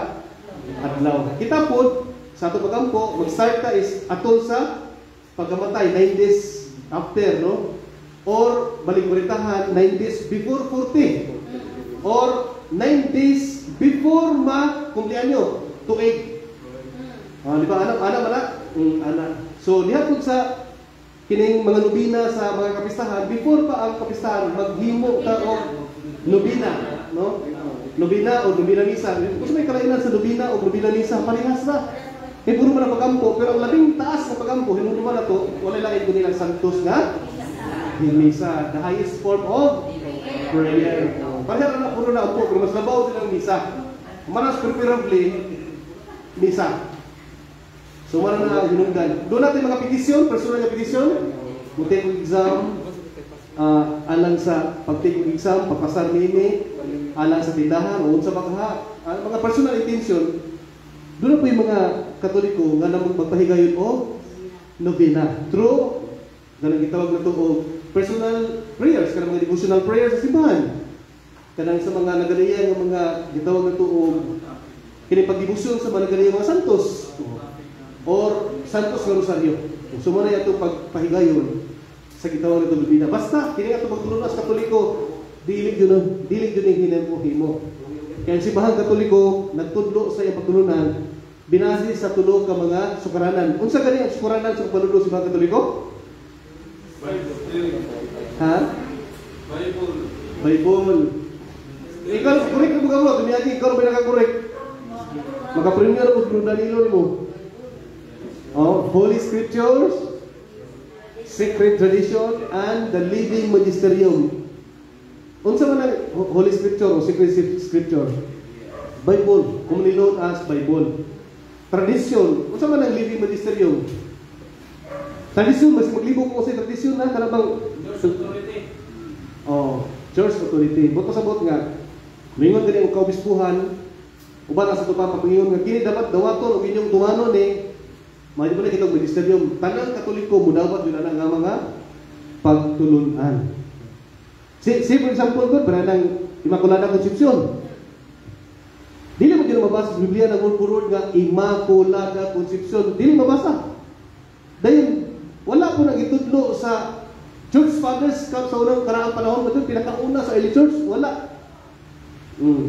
adlaw. Kita po, sa itong pagampo, mag-start ka is atol sa pagkamatay, 9 days after, no? Or, balik kuritahan, 9 days before 40. Or, 9 days before kumplihan nyo, tuig. Di ba, anak? Anak. So, diha po sa kining mga nubina sa mga kapistahan, before pa ang kapistahan, maghimo ka o nubina, no? Nubina o nubina misa. Kung may kalainan sa nubina o nubina misa, parehas na. Puro man ang pagampo, pero ang labing taas na pagampo, hinunuma na to, wala lang ito nilang santos nga misa, the highest form of prayer. Pareha na puro na po, pero mas labaw silang misa. Manas preferably misa. So mara na hinungdan. Doon natin mga petisyon, personal na petisyon, mag-take exam, alang sa pag-take exam, papasar nini, alang sa tindahan, o sa mga personal intention. Doon na po yung mga Katoliko nga na magpahigayon o novena. True, ganang gitawag na ito o personal prayers, kanang mga devotional prayers sa simbahan. Kanang sa mga nagaliyan ng mga gitawag na ito o kinipag-debosyon sa mga nagaliyan mga santos. Or santos nga rosaryo. So muna ito pagpahigayon sa gitawag na ito novena. Basta, kini nga ito magtulong sa Katoliko, dilig yun yung hinemo. Kaya si bahang Katoliko nagtudlo sa iyang pagtulunan binasi sa tulo ka mga sukaranan. Unsa gani ang sukaranan sa pagtudlo si bahang Katoliko? Ha? Bible. Ikaw korek mo gamo, dumiyagi ikaw ba naka-korek? Maka-premier mo kung Danilo mo. Oh, Holy Scriptures, Sacred Tradition, and the Living Magisterium. Unsa man ang Holy Scripture o Sacred Scripture? Bible, commonly known as Bible. Tradition, unsa man ang Living Magisterium? Tradition, mas maglibog ko sa tradisyon na kanabang Church authority. Oh, church authority. Buto sabot nga, mingon gani ang kaobispuhan, uban sa tupa pagingon nga kini dapat dawaton og inyong tumanon Mali mo na kitang magisterium. Tanang Katoliko, mudawat yun na nga mga pagtulunan. For example ko, para ng Immaculada Concepcion. Dili mo din mabasa sa Biblia ng word nga Immaculada Concepcion. Dili mabasa. Dahil, wala po nang itudlo sa Church Fathers sa unang karaang panahon mo doon, pinakauna sa early church, wala.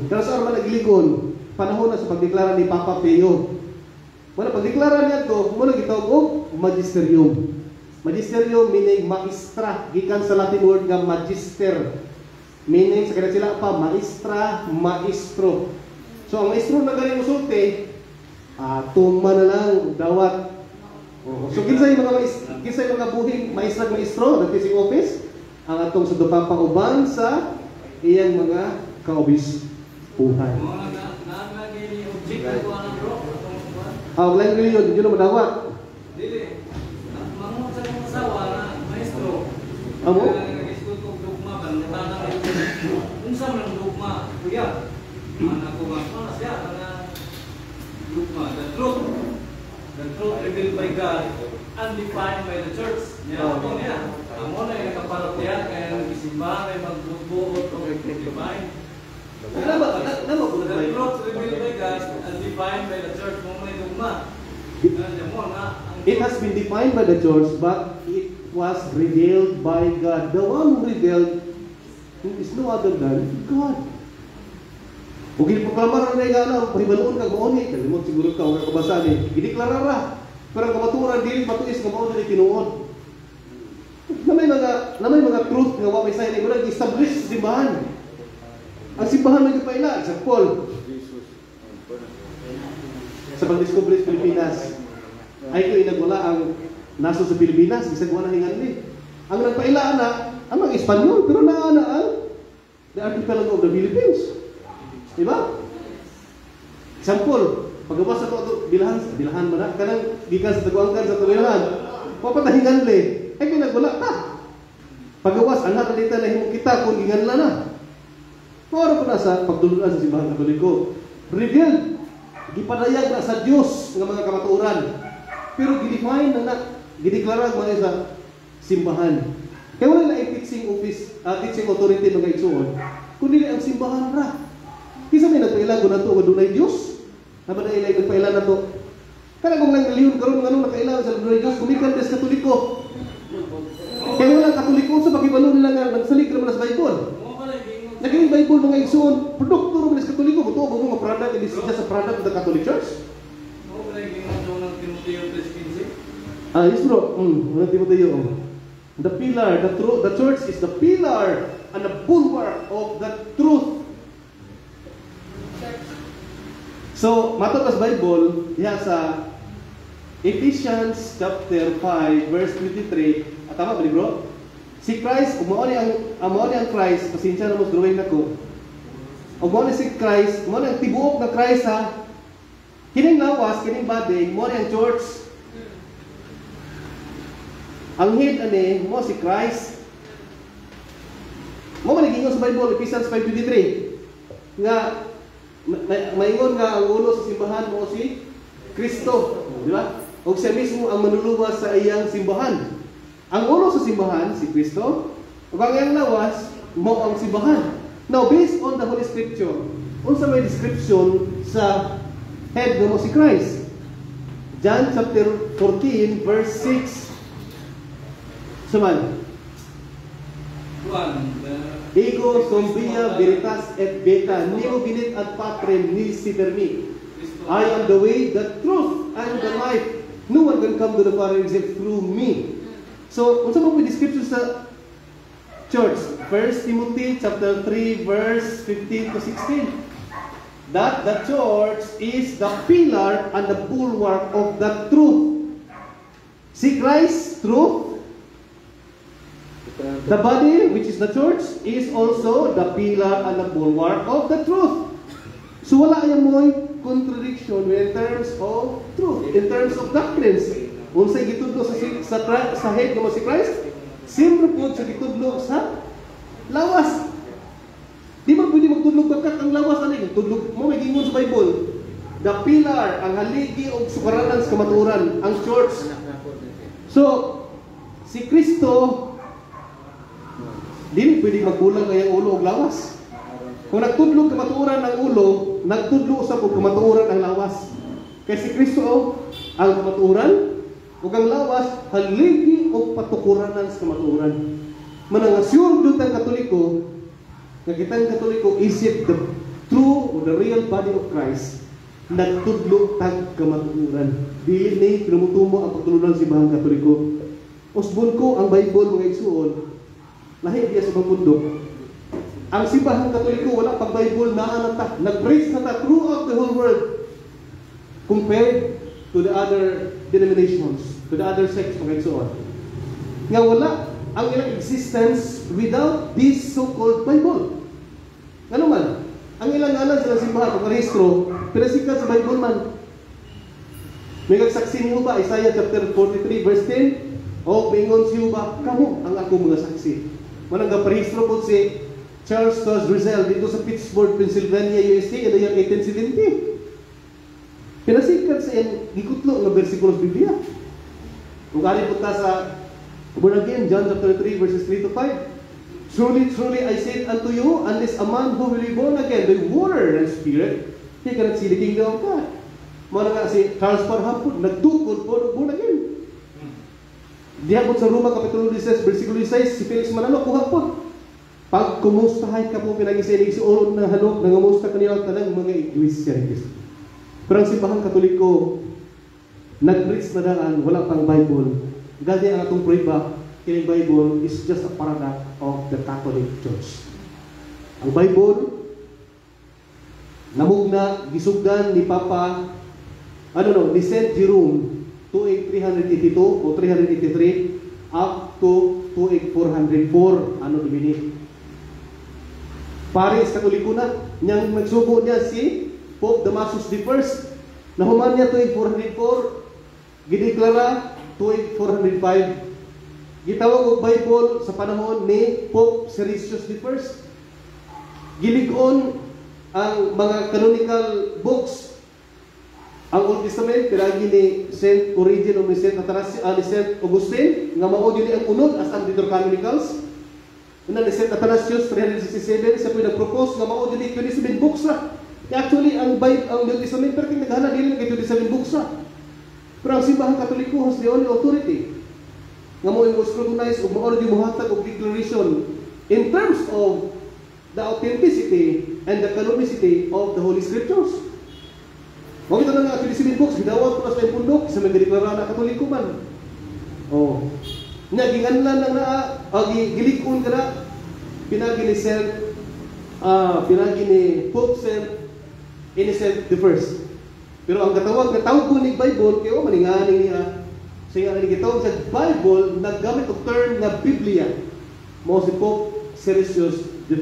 Pero sa arman nagligon, panahon na sa pagdeklara ni Papa Pio. Wala, pagdeklara niya ito, muna gitawag o magisterium. Magisterium meaning magistra, gikan sa Latin word nga magister. Meaning, sa kanila sila pa, maestra, maestro. So, ang maestro na galing musulti, tuma na lang, dawat. So, kinsay mga buhing maestra, maestro, na teaching office, ang atong sa dupapauban sa iyang mga kaobispuhan. Mga nagagay ni object ko alam bro. Wala yung reliyon, hindi na madawat. Dili. Mangon sa mga asawa na maestro. Amo? Nag-iskuto kong dugma ba? Natanang ito. Unsa man dugma? Kuya. Anak ko nga. Ano siya? Dugma. The truth. The truth revealed by God. Undefined by the church. Yan po niya. Amo na yung nakaparokya. Kaya nag-isimba. May magbubuot o divine. Nama po na The tayo. truth revealed by God. Undefined by the church. Mo may dugma. It has been defined by the church, but it was revealed by God. The one who revealed is no other than God. Kung ginipaglamar na yung alam, pahibaloon kang mauni, kalimot siguro ka, huwag kabasa ni, ideklara ra. Pero ang kamaturan, dili matuis ka mauni na tinuod. Na may mga truth nga wapay sa hindi mo nag-establish sa simbahan. Ang simbahan may kapaila, example, sa pag-discover sa Pilipinas, ay ko inagwala ang naso sa Pilipinas, gisagawa na hingan ni. Ang nagpailaan na, ang mga Espanyol, pero naana ang the archipelago of the Philippines. Diba? Example, paggawas sa ito, bilahan mo na, kanang gikan sa taguangkan sa tulilan, papatahingan li, ay ko inagwala, paggawas, anak nalita na himong kita, kung inganla na. Pero po na sa pagduluan sa simbahan Katoliko, revealed, gipadayag na sa Diyos ng mga kamatuoran. Pero gidefine na gideklara mga sa simbahan. Kaya wala na teaching office, teaching authority mga igsoon, kundi ang simbahan ra. Kisa may nagpailago na ito, dunay Diyos. Naman na ilay nagpailago na ito. Kaya kung nang karon nga nung nakailangan sa dunay Diyos, kumikan des Katoliko. Kaya wala Katoliko sa pagibalo nila nga nagsalig naman sa Bible. Naging Bible mga igsoon, produkto naman sa Katoliko. Buto ako mga product, hindi siya sa product of the Catholic Church. Yes bro, the pillar, the church is the pillar and the bulwark of the truth. So, matod sa Bible, diha sa Ephesians chapter 5 verse 23, tama ba ni bro? Si Christ, kung mauni ang Christ, pasensya na mas drawing na ko. Kung mauni si Christ, mauni ang tibuok na Christ ha, kining lawas, kining body, mauni ang church. Ang head ani mo si Christ. Mo man gingon sa Bible Ephesians 5:23 nga maingon nga ang ulo sa simbahan mo si Kristo, di ba? O siya mismo ang manluluwas sa iyang simbahan. Ang ulo sa simbahan si Kristo, ug ang iyang lawas mo ang simbahan. Now based on the Holy Scripture, unsa may description sa head mo si Christ? John chapter 14 verse 6. Suman. Ego sombria veritas et beta neo binit ad patrem nisi permi. I am the way, the truth, and the life. No one can come to the Father except through me. So, unsa mo description sa church? 1 Timothy chapter 3 verse 15 to 16. That the church is the pillar and the bulwark of the truth. See Christ, truth. The body, which is the church, is also the pillar and the bulwark of the truth. So wala yung mga contradiction in terms of truth, in terms of doctrines. Unsay gitudlo sa head mo si Christ, siyempre po sa gitudlo sa lawas. Di ba pwede magtudlog bakat ang lawas? Ano yung tudlog mo? May gingon sa Bible. The pillar, ang haligi o sukaranan sa kamaturan, ang church. So, si Kristo, dili pwede magbulang kaya ulo o lawas. Kung nagtudlog kamatuoran ang ulo, nagtudlo sa kamatuoran ang lawas. Kaya si Kristo ang kamatuoran, ug ang lawas haligi o patukuranan sa kamatuoran. Manangasyon dun ang Katoliko, nga kitang Katoliko is it the true or the real body of Christ, nagtudlo tag kamatuoran. Dili ni pinumutumo ang pagtulunan sa simbahan Katoliko. Usbon ko ang Bible mga igsuon, lahi diya sa mundo. ang simbahan Katoliko wala pang Bible na anata, nag-preach na ta throughout the whole world compared to the other denominations, to the other sects mga igsoon. Nga wala ang ilang existence without this so-called Bible. Ano man, ang ilang ngalan sa simbahan kung rehistro, pinasikat sa Bible man. May nagsaksi niyo ba Isaiah chapter 43 verse 10? O pingon siyo ba kamo ang ako mga saksi. Manang gaparehistro po si Charles Taze Russell dito sa Pittsburgh, Pennsylvania, USA in the year 1870. Pinasikat sa gikutlo ng bersikulo sa Biblia. Kung kani po ta sa born again, John chapter 3 verses 3 to 5. Truly, truly I say unto you, unless a man who will be born again by water and spirit, he cannot see the kingdom of God. Mga nga si Charles Parham po, nagtukod po, born again. Diyan po sa Roma Kapitulo 16, versikulo 6, si Felix Manalo, kuha po. Pag kumustahay ka po, pinag-isinig si Oro na halok, nangamusta kanilang tanang mga iglesia ni Cristo. Pero ang simbahan Katoliko, nag-preach na daan, wala pang Bible. Gadi ang atong prueba, kining Bible is just a product of the Catholic Church. Ang Bible, namugna, gisugdan ni Papa, ni Saint Jerome, 28382 o 383 up to 28404, dimini. Paris Katoliko na, niyang nagsubo niya si Pope Damasus I. Nahuman niya 28404, gideklara 28405. Gitawag og Bible sa panahon ni Pope Siricius I. Gilig-on ang mga canonical books. Ang Old Testament pinagi ni Saint Origen o ni Saint Augustine nga mao yun ang unod as ang Didor Canonicals. Una ni Saint Athanasius 367 sa pinag-propose nga mao yun 27 books na. Actually ang New Testament pero kung naghahanap dili kay 27 books na. Pero ang simbahan Katoliko has the only authority nga mo yung scrutinize o mo yung muhatag o declaration in terms of the authenticity and the canonicity of the Holy Scriptures. Huwag ito na nga, 27 books, gidawag ko na sa yung pundok, isa may gideklara na Katoliko man. Naginganlan lang na, gilikon ka na, pinagi ni Pope Saint Innocent I. Pero ang katawag na tawag ko ni Bible, kayo maninganing niya, siya nga nagitawag sa Bible, naggamit o term na Biblia. Mo si Pope Siricius I.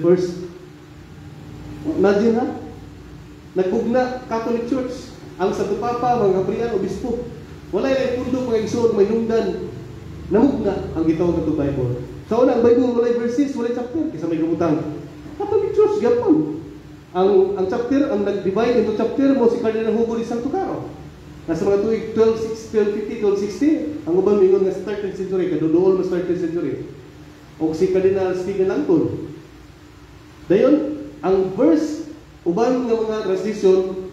Imagine ha? Nagpugna Catholic Church, ang Santo Papa, mga Gabriel, Obispo. Wala yung pundo, mga igsoon, may nungdan. Namugna ang gitawag na Bible. Sa una, ang Bible, wala verses, wala chapter, kaysa may gumutang. Catholic Church, Japan. Ang chapter, ang nag-divide into chapter mo si Cardinal Hugo de Santo Caro. Nasa mga tuig 1250, 1260, ang ubang mingon nga sa 13th century, kadudool mas 13th century. O si Cardinal Stephen Langton. Dayon, ang verse, ubang nga mga translation,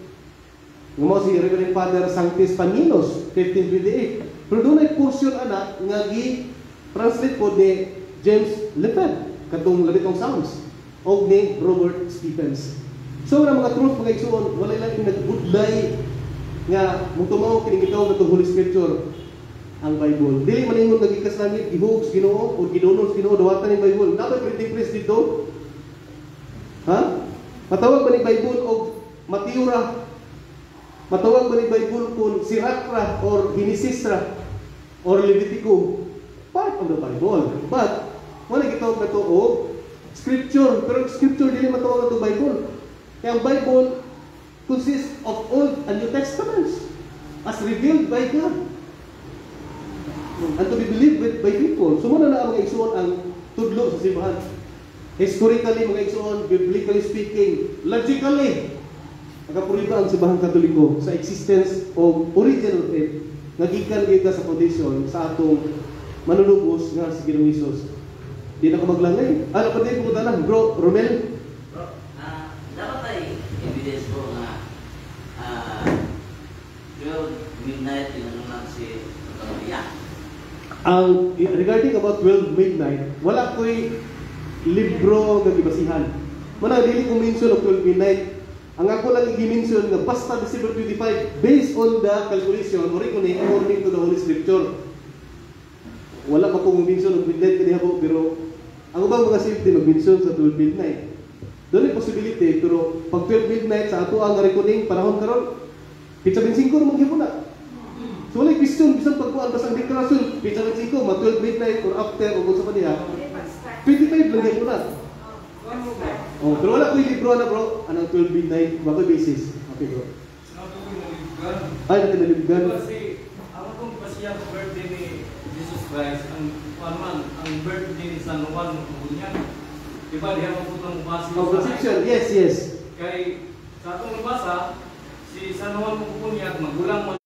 nga mo si Reverend Father Sanctis Paninos, 1528. Pero doon ay portion anak nga gi-translate po ni James Lefebvre, katong labitong Psalms, o ni Robert Stephens. So, mga truth, mga igsoon, wala lang yung nagbudlay nga mutumaw kinigitaw na itong Holy Scripture, ang Bible. Dili man ingon nagikas langit, gihugs, ginoo, o ginunos, ginoo, dawatan yung Bible. Dapat printing press dito. Ha? Matawag ba ni Bible o Matiura? Matawag ba ni Bible kung Sirach or Genesis or Levitico? Part of the Bible. But, wala gitawag na ito o Scripture. Pero Scripture dili matawag na ito Bible. Kaya ang Bible consists of Old and New Testaments as revealed by God and to be believed by people. So muna na ang mga igsoon ang tudlo sa simbahan. Historically, mga igsoon, biblically speaking, logically, nakapuriba ang simbahan Katoliko sa existence of original faith nga gikan kita sa foundation sa atong manunubos nga si Ginoong Hesus. Di na ko maglangay. Ano pa din pumunta na, bro, Romel? Bro, dapat ay evidence bro nga 12 midnight inanunan si Maria. Regarding about 12 midnight, wala ko'y libro nga gibasihan. Muna, dili ko mention of 12 midnight. Ang ako lang i-mention nga basta December 25 based on the calculation or according to the Holy Scripture. Wala pa kong mention of midnight kaniya po, pero ang ubang mga safety mag-mention sa 12 midnight. Doon yung possibility, pero pag 12 midnight sa ato ang reckoning, panahon karon, pizza 25 naman gyud na. So wala question, bisan pagkuhan basta ang deklarasyon, pizza 25, ma 12 midnight or after, o kung sa pa niya, 25 lang gyud na. Oh, pero wala ko yung libro na bro, anong 12 midnight, bago basis. Okay bro. Sinabi ko yung nalibugan. Ay, nakinalibgan. Kasi, ang akong pasya sa birthday ni Jesus Christ, ang birthday ni San Juan Magunyang. Diba, diyan mo po itong basa Oh, conception, yes, yes. Kay, sa atong nabasa, si San Juan Magunyang, magulang mo